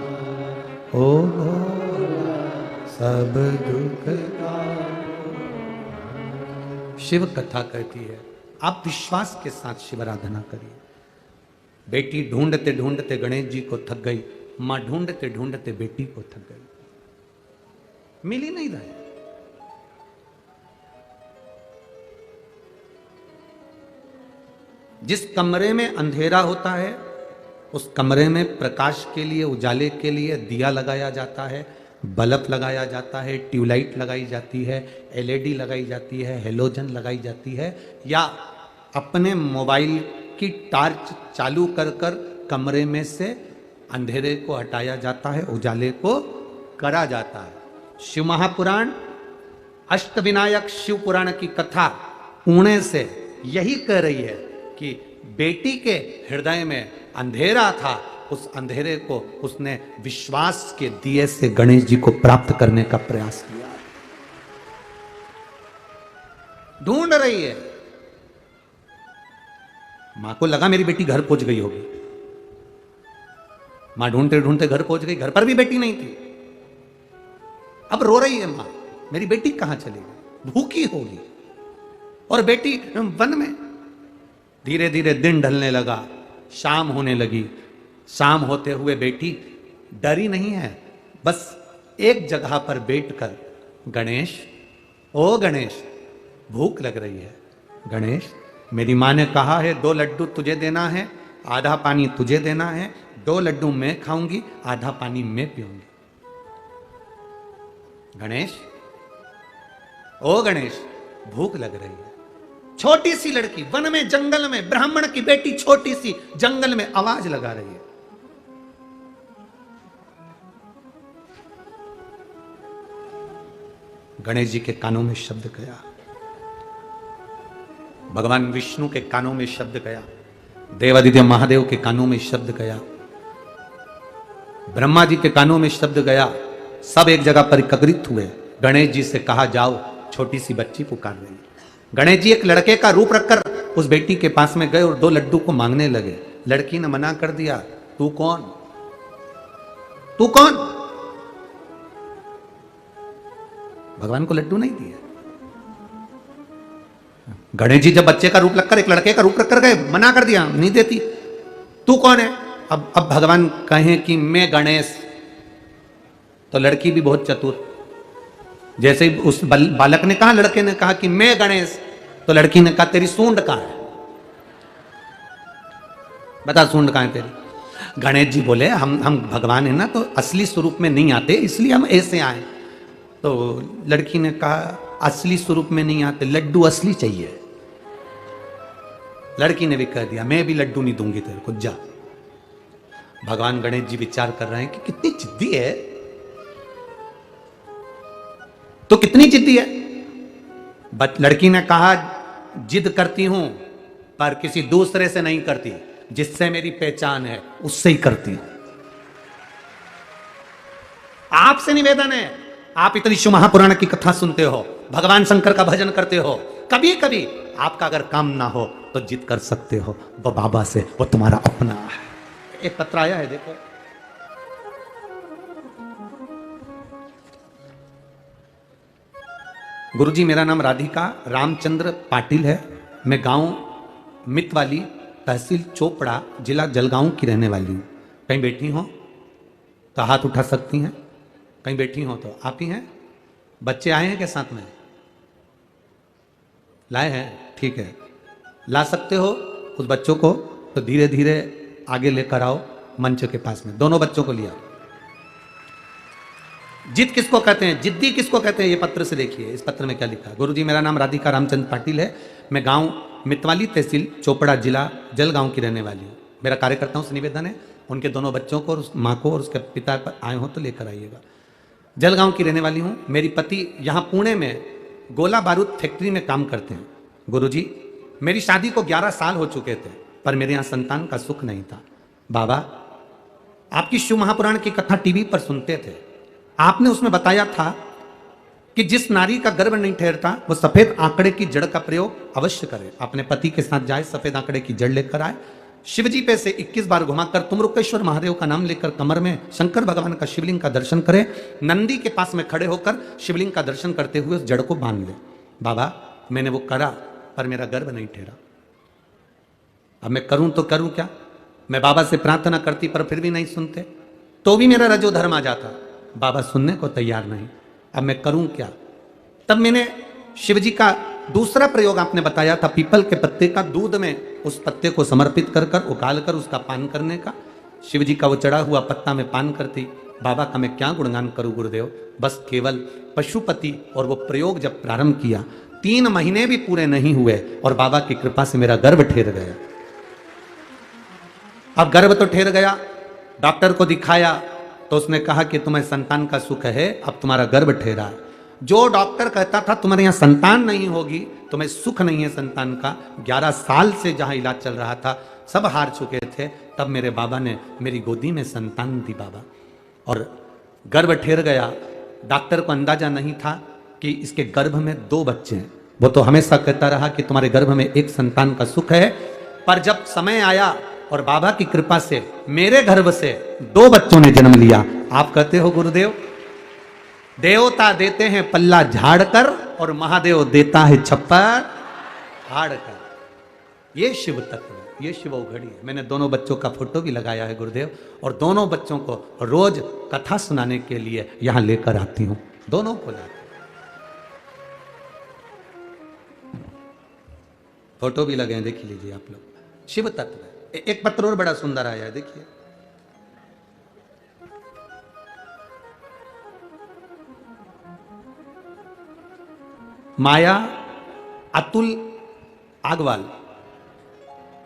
ओ भोला सब दुख काटो। शिव कथा कहती है, आप विश्वास के साथ शिव आराधना करिए। बेटी ढूंढते ढूंढते गणेश जी को थक गई, मां ढूंढते ढूंढते बेटी को थक गई, मिल ही नहीं रहे। जिस कमरे में अंधेरा होता है, उस कमरे में प्रकाश के लिए, उजाले के लिए दिया लगाया जाता है, बल्ब लगाया जाता है, ट्यूबलाइट लगाई जाती है, एलईडी लगाई जाती है, हेलोजन लगाई जाती है, या अपने मोबाइल की टार्च चालू कर कर कमरे में से अंधेरे को हटाया जाता है, उजाले को करा जाता है। शिव महापुराण, अष्टविनायक शिव पुराण की कथा पुणे से यही कह रही है कि बेटी के हृदय में अंधेरा था, उस अंधेरे को उसने विश्वास के दिए से गणेश जी को प्राप्त करने का प्रयास किया। ढूंढ रही है, मां को लगा मेरी बेटी घर पहुंच गई होगी, मां ढूंढते ढूंढते घर पहुंच गई, घर पर भी बेटी नहीं थी। अब रो रही है मां, मेरी बेटी कहां चली गई, भूखी होगी, और बेटी वन में। धीरे धीरे दिन ढलने लगा, शाम होने लगी। शाम होते हुए बेटी डरी नहीं है, बस एक जगह पर बैठकर, गणेश, ओ गणेश, भूख लग रही है। गणेश, मेरी मां ने कहा है 2 लड्डू तुझे देना है, आधा पानी तुझे देना है, 2 लड्डू मैं खाऊंगी, आधा पानी मैं पीऊंगी। गणेश, ओ गणेश, भूख लग रही है। छोटी सी लड़की वन में, जंगल में, ब्राह्मण की बेटी छोटी सी जंगल में आवाज लगा रही है। गणेश जी के कानों में शब्द गया, भगवान विष्णु के कानों में शब्द गया, देवादिदेव महादेव के कानों में शब्द गया, ब्रह्मा जी के कानों में शब्द गया। सब एक जगह पर एकत्रित हुए। गणेश जी से कहा, जाओ, छोटी सी बच्ची पुकार रही है। गणेश जी एक लड़के का रूप रखकर उस बेटी के पास में गए और 2 लड्डू को मांगने लगे। लड़की ने मना कर दिया, तू कौन, तू कौन? भगवान को लड्डू नहीं दिए। गणेश जी जब बच्चे का रूप रखकर, एक लड़के का रूप रखकर गए, मना कर दिया, नहीं देती। तू कौन है? अब भगवान कहें कि मैं गणेश, तो लड़की भी बहुत चतुर, जैसे ही उस बालक ने कहा, लड़के ने कहा कि मैं गणेश, तो लड़की ने कहा तेरी सूंड कहां है, बता सूंड कहां है तेरी। गणेश जी बोले, हम भगवान है ना, तो असली स्वरूप में नहीं आते, इसलिए हम ऐसे आए। तो लड़की ने कहा, असली स्वरूप में नहीं आते, लड्डू असली चाहिए। लड़की ने भी कह दिया, मैं भी लड्डू नहीं दूंगी तेरे को, जा। भगवान गणेश जी विचार कर रहे हैं कि कितनी जिद्दी है, तो कितनी जिद्दी है। लड़की ने कहा, जिद करती हूं पर किसी दूसरे से नहीं करती, जिससे मेरी पहचान है उससे ही करती हूं। आपसे निवेदन है, आप इतनी शिव महापुराण की कथा सुनते हो, भगवान शंकर का भजन करते हो, कभी कभी आपका अगर काम ना हो तो जिद कर सकते हो, वो बाबा से, वो तुम्हारा अपना है। एक पत्र आया है, देखो। गुरुजी, मेरा नाम राधिका रामचंद्र पाटिल है, मैं गांव मितवाली, तहसील चोपड़ा, जिला जलगांव की रहने वाली हूं। कहीं बैठी हो तो हाथ उठा सकती हैं, कहीं बैठी हो तो। आप ही हैं? बच्चे आए हैं क्या साथ में? लाए हैं, ठीक है, ला सकते हो उस बच्चों को, तो धीरे धीरे आगे लेकर आओ मंच के पास में। दोनों बच्चों को लिया। जिद किसको कहते हैं, जिद्दी किसको कहते हैं, ये पत्र से देखिए, इस पत्र में क्या लिखा है। गुरुजी, मेरा नाम राधिका रामचंद्र पाटिल है, मैं गांव मितवाली, तहसील चोपड़ा, जिला जलगांव की रहने वाली हूँ। मेरा कार्यकर्ताओं से निवेदन है, उनके दोनों बच्चों को और उस माँ को और उसके पिता पर आए हो तो लेकर आइएगा। जलगांव की रहने वाली हूँ। मेरी पति यहाँ पुणे में गोला बारूद फैक्ट्री में काम करते हैं। गुरुजी, मेरी शादी को 11 साल हो चुके थे, पर मेरे यहाँ संतान का सुख नहीं था। बाबा, आपकी शिव महापुराण की कथा टीवी पर सुनते थे, आपने उसमें बताया था कि जिस नारी का गर्भ नहीं ठहरता वो सफेद आंकड़े की जड़ का प्रयोग अवश्य करे। अपने पति के साथ जाए, सफेद आंकड़े की जड़ लेकर आए, शिवजी पे से 21 बार घुमाकर तुमरुकेश्वर महादेव का नाम लेकर कमर में शंकर भगवान का शिवलिंग का दर्शन करें, नंदी के पास में खड़े होकर शिवलिंग का दर्शन करते हुए उस जड़ को बांध ले। बाबा, मैंने वो करा पर मेरा गर्भ नहीं ठहरा, अब मैं करूं तो करूं क्या। मैं बाबा से प्रार्थना करती पर फिर भी नहीं सुनते, तो भी मेरा रजो धर्म आ जाता। बाबा सुनने को तैयार नहीं, अब मैं करूं क्या। तब मैंने शिवजी का दूसरा प्रयोग आपने बताया था, पीपल के पत्ते का दूध में उस पत्ते को समर्पित कर कर उकाल कर उसका पान करने का। शिवजी का वो चढ़ा हुआ पत्ता में पान करती, बाबा का मैं क्या गुणगान करूं गुरुदेव। बस केवल पशुपति और वो प्रयोग जब प्रारंभ किया, 3 महीने भी पूरे नहीं हुए और बाबा की कृपा से मेरा गर्भ ठेर गया। अब गर्भ तो ठेर गया, डॉक्टर को दिखाया तो उसने कहा कि तुम्हें संतान का सुख है, अब तुम्हारा गर्भ ठेरा है। जो डॉक्टर कहता था तुम्हारे यहां संतान नहीं होगी, तुम्हें सुख नहीं है संतान का, 11 साल से जहां इलाज चल रहा था सब हार चुके थे, तब मेरे बाबा ने मेरी गोदी में संतान दी बाबा, और गर्भ ठेर गया। डॉक्टर को अंदाजा नहीं था कि इसके गर्भ में 2 बच्चे हैं। वो तो हमेशा कहता रहा कि तुम्हारे गर्भ में एक संतान का सुख है, पर जब समय आया और बाबा की कृपा से मेरे गर्भ से 2 बच्चों ने जन्म लिया। आप कहते हो गुरुदेव, देवता देते हैं पल्ला झाड़कर और महादेव देता है छप्पर फाड़कर। ये शिव तत्व है, ये शिव घड़ी है। मैंने दोनों बच्चों का फोटो भी लगाया है गुरुदेव, और दोनों बच्चों को रोज कथा सुनाने के लिए यहां लेकर आती हूं, दोनों को लाती हूं। फोटो भी लगे हैं, देख लीजिए आप लोग, शिव तत्व है। एक पत्र और बड़ा सुंदर आया है, देखिए। माया अतुल आगवाल,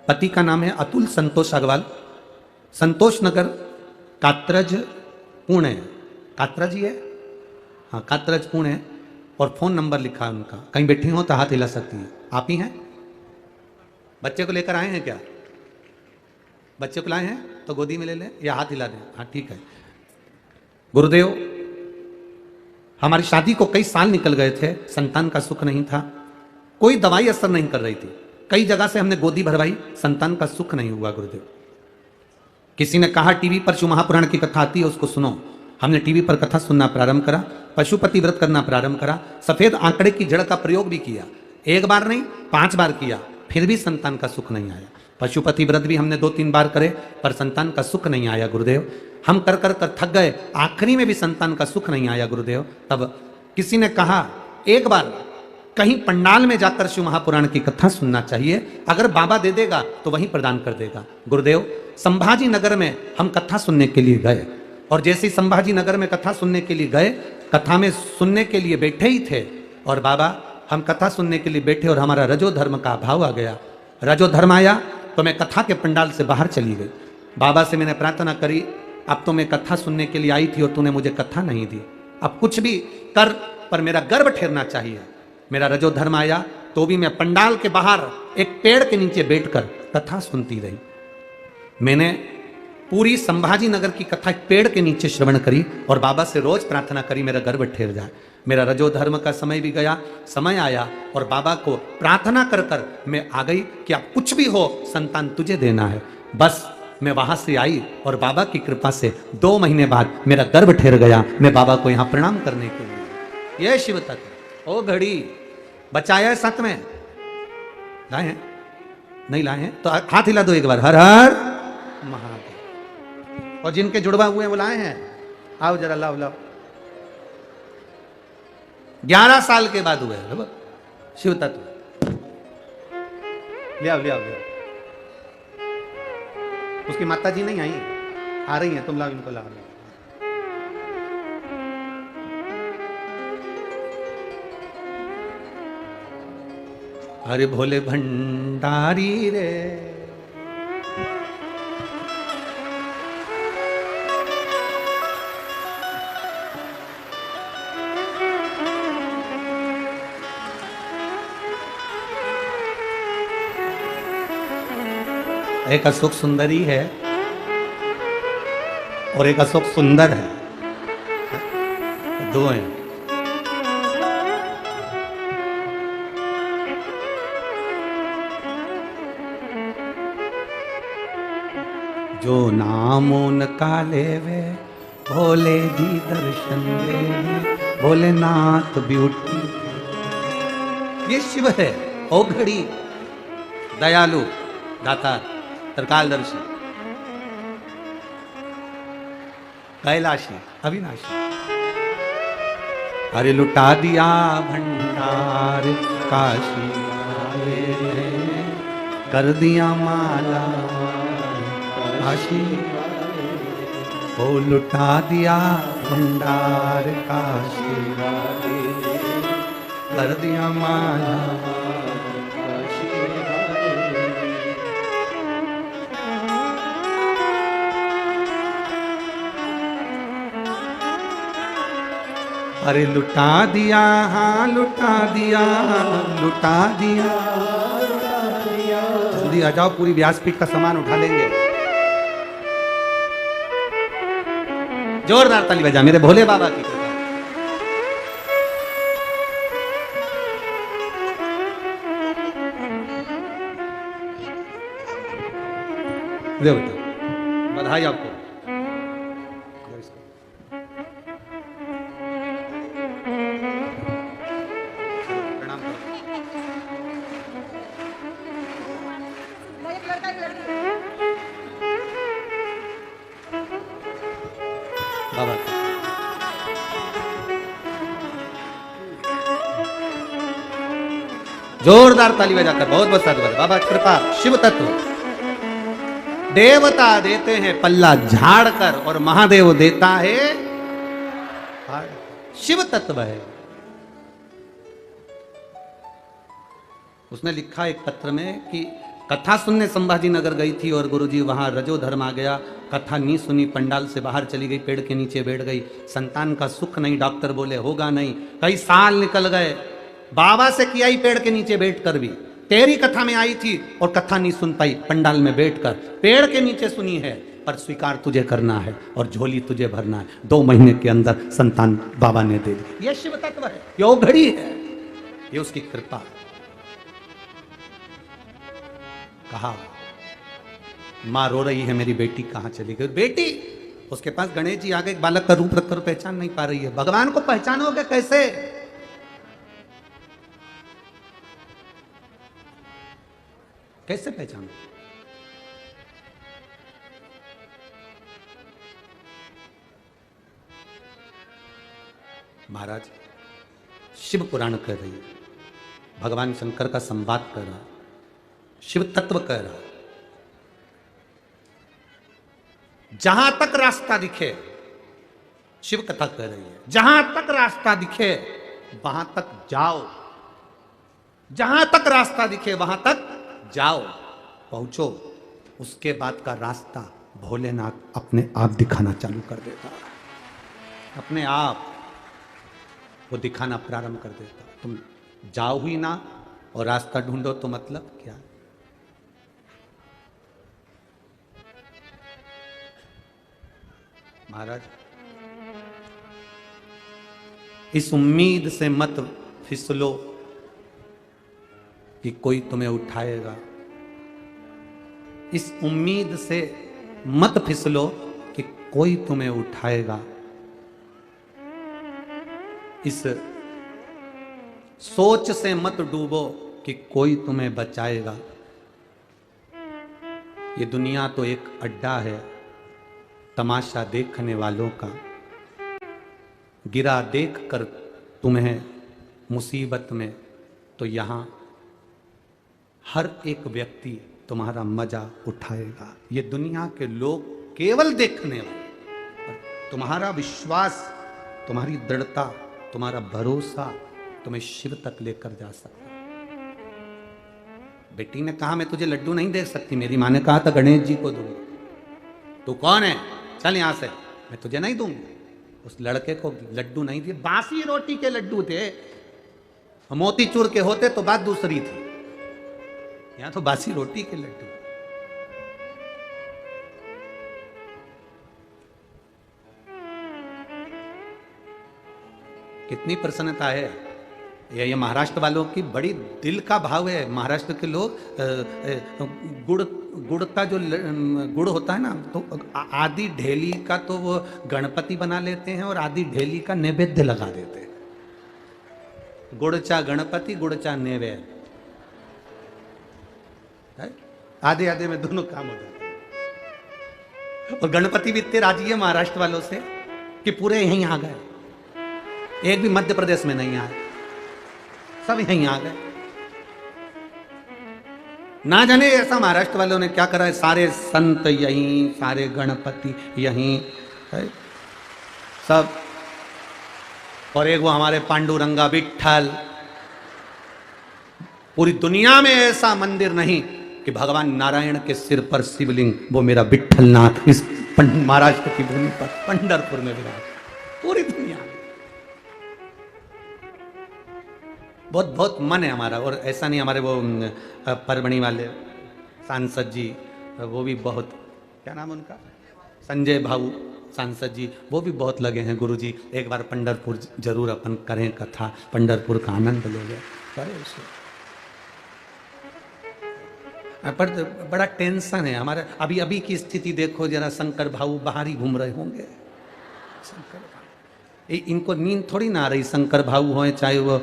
पति का नाम है अतुल संतोष अग्रवाल, संतोष नगर, कात्रज, पुणे। कात्रज ही है, हाँ कात्रज पुणे। और फोन नंबर लिखा है उनका, कहीं बैठी हो तो हाथ हिला सकती है। आप ही हैं? बच्चे को लेकर आए हैं क्या? बच्चे को लाए हैं तो गोदी में ले लें या हाथ हिला दें। हाँ ठीक है। गुरुदेव, हमारी शादी को कई साल निकल गए थे, संतान का सुख नहीं था, कोई दवाई असर नहीं कर रही थी, कई जगह से हमने गोदी भरवाई, संतान का सुख नहीं हुआ गुरुदेव। किसी ने कहा टीवी पर शिव महापुराण की कथा आती है उसको सुनो। हमने टीवी पर कथा सुनना प्रारंभ करा, पशुपति व्रत करना प्रारंभ करा, सफेद आंकड़े की जड़ का प्रयोग भी किया, 1 बार नहीं 5 बार किया, फिर भी संतान का सुख नहीं आया। पशुपति व्रत भी हमने 2-3 बार करे, पर संतान का सुख नहीं आया गुरुदेव। हम कर कर कर थक गए, आखिरी में भी संतान का सुख नहीं आया गुरुदेव। तब किसी ने कहा एक बार कहीं पंडाल में जाकर शिव महापुराण की कथा सुनना चाहिए, अगर बाबा दे देगा तो वहीं प्रदान कर देगा। गुरुदेव, संभाजी नगर में हम कथा सुनने के लिए गए, और जैसे ही संभाजी नगर में कथा सुनने के लिए गए, कथा में सुनने के लिए बैठे ही थे, और बाबा हम कथा सुनने के लिए बैठे और हमारा रजो धर्म का अभाव आ गया। रजो धर्म आया तो मैं कथा के पंडाल से बाहर चली गई। बाबा से मैंने प्रार्थना करी, अब तो मैं कथा सुनने के लिए आई थी और तूने मुझे कथा नहीं दी, अब कुछ भी कर पर मेरा गर्भ ठहरना चाहिए। मेरा रजो धर्म आया तो भी मैं पंडाल के बाहर एक पेड़ के नीचे बैठकर कथा सुनती रही। मैंने पूरी संभाजी नगर की कथा एक पेड़ के नीचे श्रवण करी और बाबा से रोज प्रार्थना करी मेरा गर्भ ठहर जाए। मेरा रजो धर्म का समय भी गया, समय आया और बाबा को प्रार्थना कर कर मैं आ गई कि अब कुछ भी हो संतान तुझे देना है। बस मैं वहां से आई और बाबा की कृपा से 2 महीने बाद मेरा गर्भ ठहर गया। मैं बाबा को यहां प्रणाम करने के लिए, यह शिव तत्व। ओ घड़ी बचाया है, साथ में लाए हैं? नहीं लाए हैं तो हाथ हिला दो एक बार, हर हर महादेव। और जिनके जुड़वा हुए हैं वो लाए हैं, आओ जरा लाओ लाओ। 11 साल के बाद हुए शिव तत्व। ले आओ ले आओ ले आओ। उसकी माता जी नहीं आई, आ रही हैं, तुम लाओ इनको लाओ। अरे भोले भंडारी रे, एक अशोक सुंदरी है और एक अशोक सुंदर है, 2 हैं। जो नाम उनका लेवे भोले जी दर्शन देवे, भोलेनाथ ब्यूटी। ये शिव है, ओ घड़ी दयालु दाता त्रिकालदर्शी कैलाशी अविनाशी। अरे लुटा दिया भंडार काशी वाले, कर दिया माला काशी। ओ लुटा दिया भंडार का शिवा ने, कर दिया माला का शिवा ने। अरे लुटा दिया, हाँ लुटा दिया, लुटा दिया, जल्दी आ जाओ, पूरी व्यासपीठ का सामान उठा लेंगे। जोरदार ताली बजा मेरे भोले बाबा की कृपा। दे बेटा, बधाई आपको। प्रणाम बाबा। जोरदार ताली बजाकर बहुत बहुत साधुवाद। बाबा कृपा। शिव तत्व देवता देते हैं पल्ला झाड़ कर और महादेव देता है शिव तत्व है। उसने लिखा एक पत्र में कि कथा सुनने संभाजी नगर गई थी और गुरुजी वहां रजो धर्म आ गया, कथा नहीं सुनी, पंडाल से बाहर चली गई, पेड़ के नीचे बैठ गई, संतान का सुख नहीं, डॉक्टर बोले होगा नहीं, कई साल निकल गए, बाबा से किया ही पेड़ के नीचे बैठकर भी, तेरी कथा में आई थी और कथा नहीं सुन पाई, पंडाल में बैठकर पेड़ के नीचे सुनी है, पर स्वीकार तुझे करना है और झोली तुझे भरना है। 2 महीने के अंदर संतान बाबा ने दे दी। ये शिव तत्व है, ये घड़ी है, ये उसकी कृपा। कहा मां रो रही है, मेरी बेटी कहां चली गई? बेटी उसके पास गणेश जी आ गए, बालक का रूप रखकर पहचान नहीं पा रही है। भगवान को पहचानोगे कैसे? कैसे पहचानो? महाराज शिव पुराण कह रही है, भगवान शंकर का संवाद कर रहा, शिव तत्व कह रहा, जहां तक रास्ता दिखे, शिव कथा कह रही है, जहां तक रास्ता दिखे वहां तक जाओ, जहां तक रास्ता दिखे वहां तक जाओ, पहुंचो। उसके बाद का रास्ता भोलेनाथ अपने आप दिखाना चालू कर देता, अपने आप वो दिखाना प्रारंभ कर देता। तुम जाओ ही ना और रास्ता ढूंढो तो मतलब क्या? महाराज इस उम्मीद से मत फिसलो कि कोई तुम्हें उठाएगा, इस उम्मीद से मत फिसलो कि कोई तुम्हें उठाएगा, इस सोच से मत डूबो कि कोई तुम्हें बचाएगा। ये दुनिया तो एक अड्डा है तमाशा देखने वालों का, गिरा देख कर तुम्हें मुसीबत में तो यहां हर एक व्यक्ति तुम्हारा मजा उठाएगा। ये दुनिया के लोग केवल देखने वाले, और तुम्हारा विश्वास, तुम्हारी दृढ़ता, तुम्हारा भरोसा तुम्हें शिव तक लेकर जा सकता। बेटी ने कहा मैं तुझे लड्डू नहीं दे सकती, मेरी माँ ने कहा था गणेश जी को दूंगी। तू कौन है? चल यहां से, मैं तुझे नहीं दूंगी। उस लड़के को लड्डू नहीं दिए, बासी रोटी के लड्डू थे, मोतीचूर के होते तो बात दूसरी थी, यहां तो बासी रोटी के लड्डू। कितनी प्रसन्नता है। ये महाराष्ट्र वालों की बड़ी दिल का भाव है। महाराष्ट्र के लोग गुड़ का जो गुड़ होता है ना, तो आधी ढेली का तो वो गणपति बना लेते हैं और आधी ढेली का नैवेद्य लगा देते हैं। गुड़चा गणपति, गुड़चा नैवेद्य, आधे आधे में दोनों काम हो जाते हैं। और गणपति भी इतने राजी है महाराष्ट्र वालों से कि पूरे यहीं आ गए, एक भी मध्य प्रदेश में नहीं आए, सब यहीं आ गए। ना जाने ऐसा महाराष्ट्र वालों ने क्या करा है, सारे संत यहीं, सारे गणपति यहीं, है सब। और एक वो हमारे पांडुरंगा विट्ठल। पूरी दुनिया में ऐसा मंदिर नहीं कि भगवान नारायण के सिर पर शिवलिंग, वो मेरा विट्ठलनाथ इस महाराष्ट्र की भूमि पर पंढरपुर में विराज, पूरी दुनिया में। बहुत बहुत मन है हमारा। और ऐसा नहीं, हमारे वो परभणी वाले सांसद जी, वो भी बहुत, क्या नाम उनका, संजय भाऊ सांसद जी, वो भी बहुत लगे हैं गुरु जी एक बार पंढरपुर जरूर अपन करें कथा, पंढरपुर का आनंद ले लें, करें उसे। पर बड़ा टेंशन है हमारा। अभी अभी की स्थिति देखो जरा, शंकर भाऊ बाहर ही घूम रहे होंगे। शंकर भाऊ, इनको नींद थोड़ी ना आ रही। शंकर भाऊ होए, चाहे वो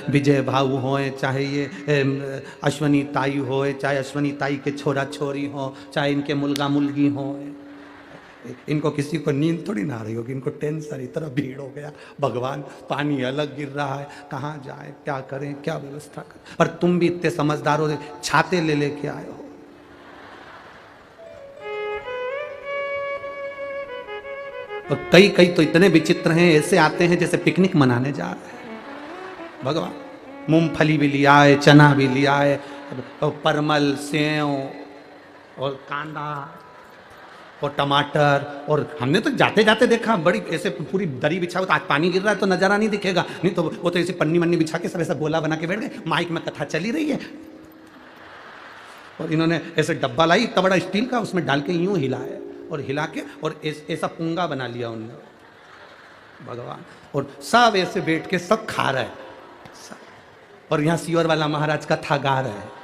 विजय भाऊ होए, चाहे ये अश्वनी ताई होए, चाहे अश्वनी ताई के छोरा छोरी हो, चाहे इनके मुलगा मुलगी हो, इनको किसी को नींद थोड़ी ना आ रही होगी। इनको टेंशन, इतना भीड़ हो गया, भगवान पानी अलग गिर रहा है, कहाँ जाए, क्या करें, क्या व्यवस्था करें। पर तुम भी इतने समझदार हो, छाते ले लेके आए हो। और कई कई तो इतने विचित्र हैं, ऐसे आते हैं जैसे पिकनिक मनाने जा रहे हैं। भगवान मूंगफली भी लिया है, चना भी लिया है, परमल, सेव और कांदा और टमाटर। और हमने तो जाते जाते देखा, बड़ी ऐसे पूरी दरी बिछा हुआ, तो आज पानी गिर रहा है तो नजारा नहीं दिखेगा, नहीं तो वो तो ऐसे पन्नी मन्नी बिछा के सब ऐसा गोला बना के बैठ गए। माइक में कथा चली रही है और इन्होंने ऐसे डब्बा लाई इतना बड़ा स्टील का, उसमें डाल के यूं हिलाया और हिला के और ऐसा पुंगा बना लिया उन्होंने। भगवान, और सब ऐसे बैठ के सब खा रहे हैं। और यहाँ सीवर वाला महाराज कथा गा रहे हैं।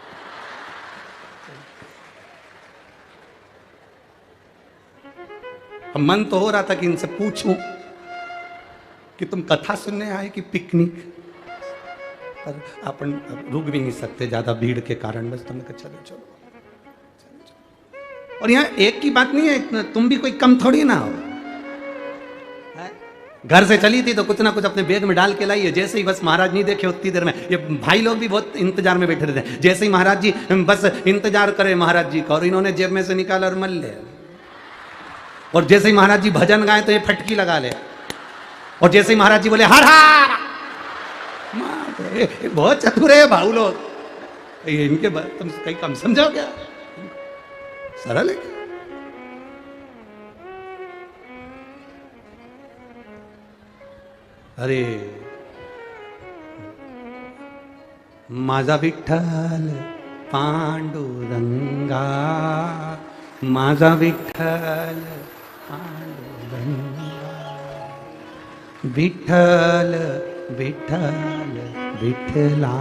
मन तो हो रहा था कि इनसे पूछूं कि तुम कथा सुनने आए कि पिकनिक, पर अपन रुक भी नहीं सकते ज्यादा भीड़ के कारण, बस तुमने कहा चलो चलो। और यहाँ एक की बात नहीं है, तुम भी कोई कम थोड़ी ना हो। घर से चली थी तो कुछ ना कुछ अपने बैग में डाल के लाई है। जैसे ही बस महाराज नहीं देखे उतनी देर में, ये भाई लोग भी बहुत इंतजार में बैठे रहते हैं। जैसे ही महाराज जी बस इंतजार करे महाराज जी का, और इन्होंने जेब में से निकाला और मल ले। और जैसे ही महाराज जी भजन गाए तो ये फटकी लगा ले। और जैसे ही महाराज जी बोले हर हर, बहुत चतुर है भाऊ लोग, इनके तुम कहीं कम समझो क्या, सरल है। अरे माझा विठ्ठल पांडुरंगा, माझा विठ्ठल पांडुरंगा, विठ्ठल विठ्ठल विठ्ठला,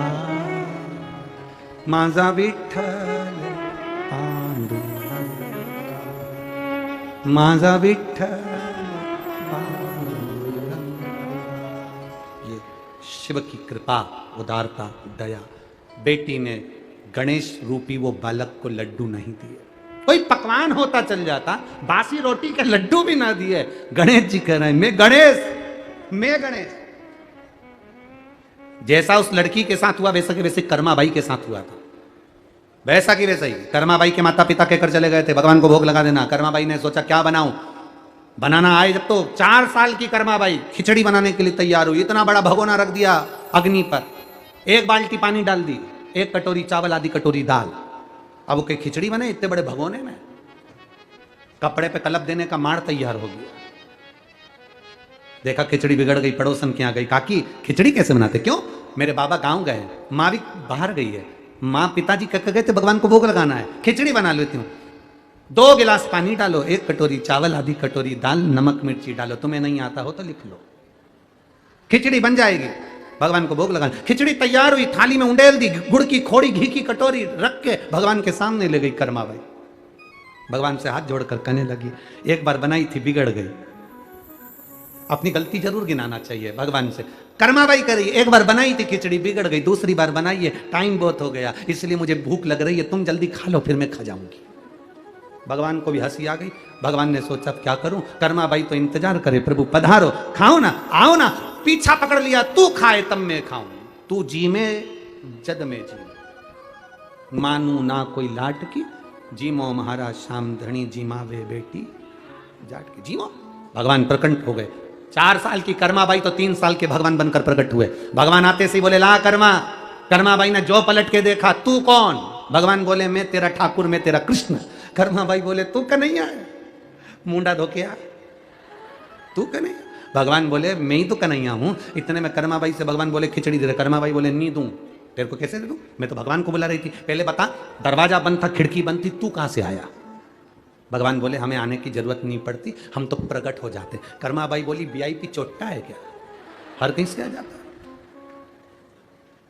माझा विठ्ठल पांडुरंगा, माझा विठ्ठल पांडुरंगा। ये शिव की कृपा, उदारता, दया। बेटी ने गणेश रूपी वो बालक को लड्डू नहीं दिए। कोई पकवान होता चल जाता, बासी रोटी के लड्डू भी ना दिए। गणेश जी कह रहे हैं मैं गणेश, मैं गणेश। जैसा उस लड़की के साथ हुआ वैसा के वैसे कर्माबाई के साथ हुआ था, वैसा की वैसा ही। कर्माबाई के माता पिता कहकर चले गए थे भगवान को भोग लगा देना। कर्माबाई ने सोचा क्या बनाऊं, बनाना आए जब तो 4 साल की कर्माबाई खिचड़ी बनाने के लिए तैयार हुई। इतना बड़ा भगोना रख दिया अग्नि पर, 1 बाल्टी पानी डाल दी, 1 कटोरी चावल, आधी कटोरी दाल। अब वो खिचड़ी बने इतने बड़े भगोने में। कपड़े पे कलप देने का माड़ तैयार हो गया। देखा खिचड़ी बिगड़ गई, पड़ोसन के यहाँ गई, काकी खिचड़ी कैसे बनाते? क्यों? मेरे बाबा गांव गए, माँ भी बाहर गई है, माँ पिताजी कह गए थे भगवान को भोग लगाना है, खिचड़ी बना लेती हूँ। 2 गिलास पानी डालो, 1 कटोरी चावल, आधी कटोरी दाल, नमक मिर्ची डालो। तुम्हें नहीं आता हो तो लिख लो, खिचड़ी बन जाएगी। भगवान को भोग लगाना। खिचड़ी तैयार हुई, थाली में उंडेल दी, गुड़ की खोड़ी, घी की कटोरी रख के भगवान के सामने ले गई कर्माबाई। भगवान से हाथ जोड़कर कहने लगी, एक बार बनाई थी बिगड़ गई। अपनी गलती जरूर गिनाना चाहिए भगवान से। कर्माबाई करी, एक बार बनाई थी खिचड़ी बिगड़ गई, दूसरी बार बनाइए, टाइम बहुत हो गया, इसलिए मुझे भूख लग रही है, तुम जल्दी खा लो फिर मैं खा जाऊंगी। भगवान को भी हंसी आ गई। भगवान ने सोचा क्या करूं, कर्माबाई तो इंतजार करे, प्रभु पधारो, खाओ ना, आओ ना। पीछा पकड़ लिया, तू खाए तब मैं खाऊं, तू जी में जद में जी। मानू ना कोई लाट की, जीमो महाराज श्याम धनी जीमा वे बेटी जाट की। जीमो भगवान प्रकट हो गए। 4 साल की कर्माबाई तो 3 साल के भगवान बनकर प्रकट हुए। भगवान आते से बोले ला कर्मा। कर्माबाई ने जो पलट के देखा, तू कौन? भगवान बोले मैं तेरा ठाकुर, मैं तेरा कृष्ण। कर्माबाई बोले तू कन्हैया है, मुंडा धोके आ, तू कन्हैया। भगवान बोले मैं ही तो कन्हैया हूं। इतने में कर्माबाई से भगवान बोले खिचड़ी दे दे। कर्माबाई बोले नहीं दूं। तेरे को कैसे दे दूं? मैं तो भगवान को बुला रही थी। पहले बता, दरवाजा बंद था, खिड़की बंद थी, तू कहां से आया? भगवान बोले हमें आने की जरूरत नहीं पड़ती, हम तो प्रकट हो जाते। कर्माबाई बोली वीआईपी चोट्टा है क्या, हर कहीं से आ जाता?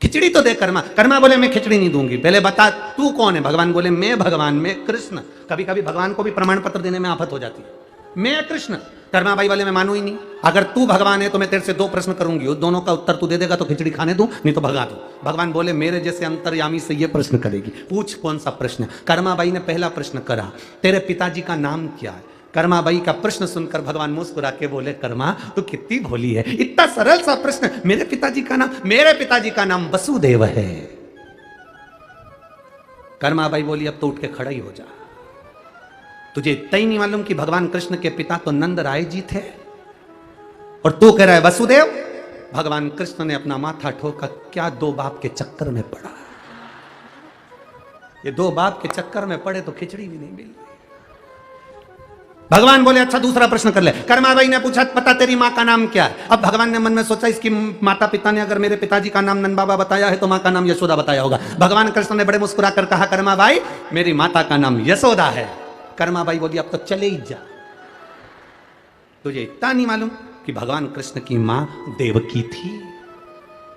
खिचड़ी तो दे कर्मा। कर्मा बोले मैं खिचड़ी नहीं दूंगी। पहले बता तू कौन है? भगवान बोले मैं भगवान, मैं कृष्ण। कभी कभी भगवान को भी प्रमाण पत्र देने में आफत हो जाती है। मैं कृष्ण। कर्माबाई वाले मैं मानू ही नहीं। अगर तू भगवान है तो मैं तेरे से 2 प्रश्न करूंगी, उस दोनों का उत्तर तू दे देगा तो खिचड़ी खाने दूं, नहीं तो भगा दूं। भगवान बोले मेरे जैसे अंतर्यामी से ये प्रश्न करेगी, पूछ कौन सा प्रश्न है। कर्माबाई ने पहला प्रश्न करा, तेरे पिताजी का नाम क्या है? कर्माबाई का प्रश्न सुनकर भगवान मुस्कुरा के बोले कर्मा तू कितनी भोली है, इतना सरल सा प्रश्न। मेरे पिताजी का नाम, मेरे पिताजी का नाम वसुदेव है। कर्माबाई बोली अब तो उठ के खड़ा ही हो जा। तुझे इतना ही नहीं मालूम कि भगवान कृष्ण के पिता तो नंद राय जी थे और तू कह रहा है वसुदेव? भगवान कृष्ण ने अपना माथा ठोका, क्या 2 बाप के चक्कर में पड़ा? ये 2 बाप के चक्कर में पड़े तो खिचड़ी भी नहीं मिली। भगवान बोले अच्छा दूसरा प्रश्न कर ले। कर्माबाई ने पूछा पता तेरी माँ का नाम क्या है? अब भगवान ने मन में सोचा इसकी माता पिता ने अगर मेरे पिताजी का नाम नंद बाबा बताया है तो माँ का नाम यशोदा बताया होगा। भगवान कृष्ण ने बड़े मुस्कुरा कर कहा कर्माबाई मेरी माता का नाम यशोदा है। कर्माबाई बोली अब तो चले ही जा। तुझे इतना नहीं मालूम कि भगवान कृष्ण की मां देवकी थी?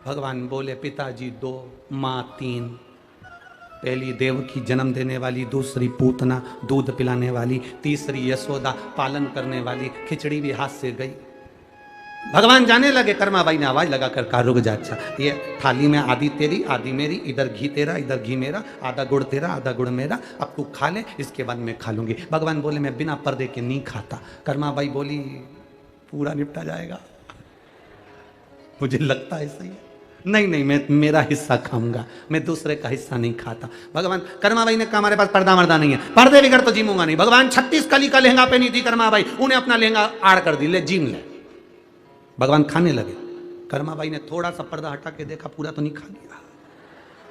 भगवान बोले पिताजी 2, मां 3। पहली देवकी जन्म देने वाली, दूसरी पूतना दूध पिलाने वाली, तीसरी यशोदा पालन करने वाली। खिचड़ी भी हाथ से गई। भगवान जाने लगे। कर्माबाई ने आवाज लगाकर कहा रुक जा, अच्छा ये थाली में आधी तेरी आधी मेरी, इधर घी तेरा इधर घी मेरा, आधा गुड़ तेरा आधा गुड़ मेरा, अब तू खा ले इसके बाद मैं खा लूंगी। भगवान बोले मैं बिना पर्दे के नहीं खाता। कर्माबाई बोली पूरा निपटा जाएगा, मुझे लगता है सही है। नहीं नहीं मैं मेरा हिस्सा खाऊंगा, मैं दूसरे का हिस्सा नहीं खाता। भगवान कर्माबाई ने कहा हमारे पास पर्दा मर्दा नहीं है, पर्दे बिगड़ तो जीमूंगा नहीं। भगवान 36 कली का लहंगा पहनी थी कर्माबाई, उन्हें अपना लहंगा आड़ कर दी, ले जीम ले। भगवान खाने लगे। कर्माबाई ने थोड़ा सा पर्दा हटा के देखा, पूरा तो नहीं खा लिया।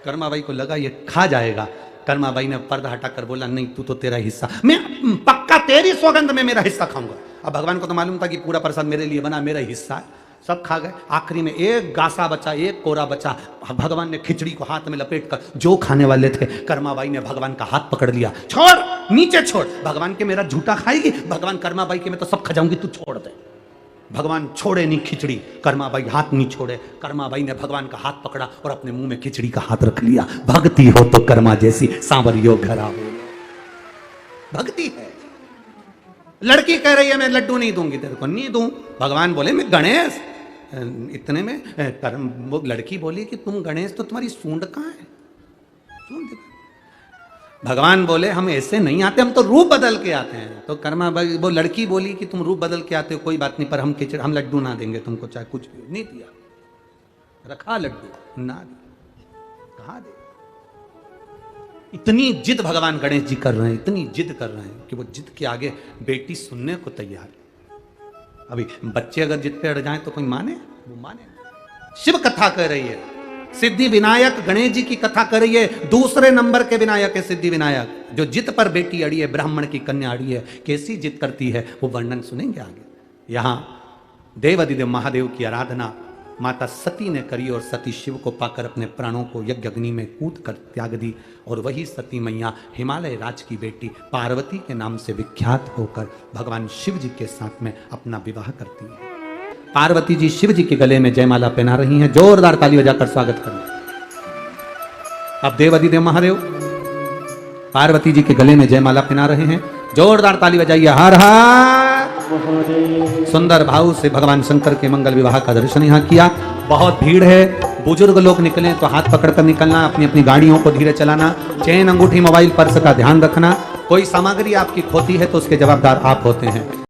कर्माबाई को लगा ये खा जाएगा। कर्माबाई ने पर्दा हटाकर बोला नहीं तू तो तेरा हिस्सा, मैं पक्का तेरी सौगंध में मेरा हिस्सा खाऊंगा। अब भगवान को तो मालूम था कि पूरा प्रसाद मेरे लिए बना, मेरा हिस्सा है। सब खा गए। आखिरी में एक गासा बचा, एक कोरा बचा। भगवान ने खिचड़ी को हाथ में लपेट कर जो खाने वाले थे, कर्माबाई ने भगवान का हाथ पकड़ लिया, छोड़ नीचे छोड़। भगवान के मेरा झूठा खाएगी? भगवान कर्माबाई के मैं तो सब खा जाऊंगी, तू छोड़ दे। भगवान छोड़े नहीं खिचड़ी, कर्माबाई हाथ नहीं छोड़े। कर्माबाई ने भगवान का हाथ पकड़ा और अपने मुंह में खिचड़ी का हाथ रख लिया। भक्ति हो तो कर्मा जैसी सांवरियो घरा हो, भक्ति है। लड़की कह रही है मैं लड्डू नहीं दूंगी तेरे को, नहीं दूं। भगवान बोले मैं गणेश। इतने में वो लड़की बोली कि तुम गणेश तो तुम्हारी सूंड कहां है? सूंड दिखा। भगवान बोले हम ऐसे नहीं आते, हम तो रूप बदल के आते हैं। तो कर्मा वो लड़की बोली कि तुम रूप बदल के आते हो, कोई बात नहीं, पर हम लड्डू ना देंगे तुमको, चाहे कुछ भी। नहीं दिया, रखा लड्डू ना दिया, कहा दे। इतनी जिद भगवान गणेश जी कर रहे हैं, इतनी जिद कर रहे हैं कि वो जिद के आगे बेटी सुनने को तैयार है। अभी बच्चे अगर जिद पे अड़ जाए तो कोई माने? वो माने। शिव कथा कह रही है, सिद्धि विनायक गणेश जी की कथा कर रही है। दूसरे नंबर के विनायक है सिद्धि विनायक, जो जिद पर बेटी अड़ी है, ब्राह्मण की कन्या अड़ी है। कैसी जिद करती है वो वर्णन सुनेंगे आगे। यहां देवाधिदेव महादेव की आराधना माता सती ने करी और सती शिव को पाकर अपने प्राणों को यज्ञ अग्नि में कूद कर त्याग दी। और वही सती मैया हिमालय राज की बेटी पार्वती के नाम से विख्यात होकर भगवान शिव जी के साथ में अपना विवाह करती है। पार्वती जी शिव जी के गले में जयमाला पहना रही हैं। जोरदार ताली बजाकर स्वागत करें। अब देवाधिदेव महादेव पार्वती जी के गले में जयमाला पहना रहे हैं। जोरदार ताली बजाइए। हर हर। सुंदर भाव से भगवान शंकर के मंगल विवाह का दर्शन यहाँ किया। बहुत भीड़ है, बुजुर्ग लोग निकले तो हाथ पकड़कर निकलना, अपनी अपनी गाड़ियों को धीरे चलाना, चेन अंगूठी मोबाइल पर्स का ध्यान रखना। कोई सामग्री आपकी खोती है तो उसके जवाबदार आप होते हैं।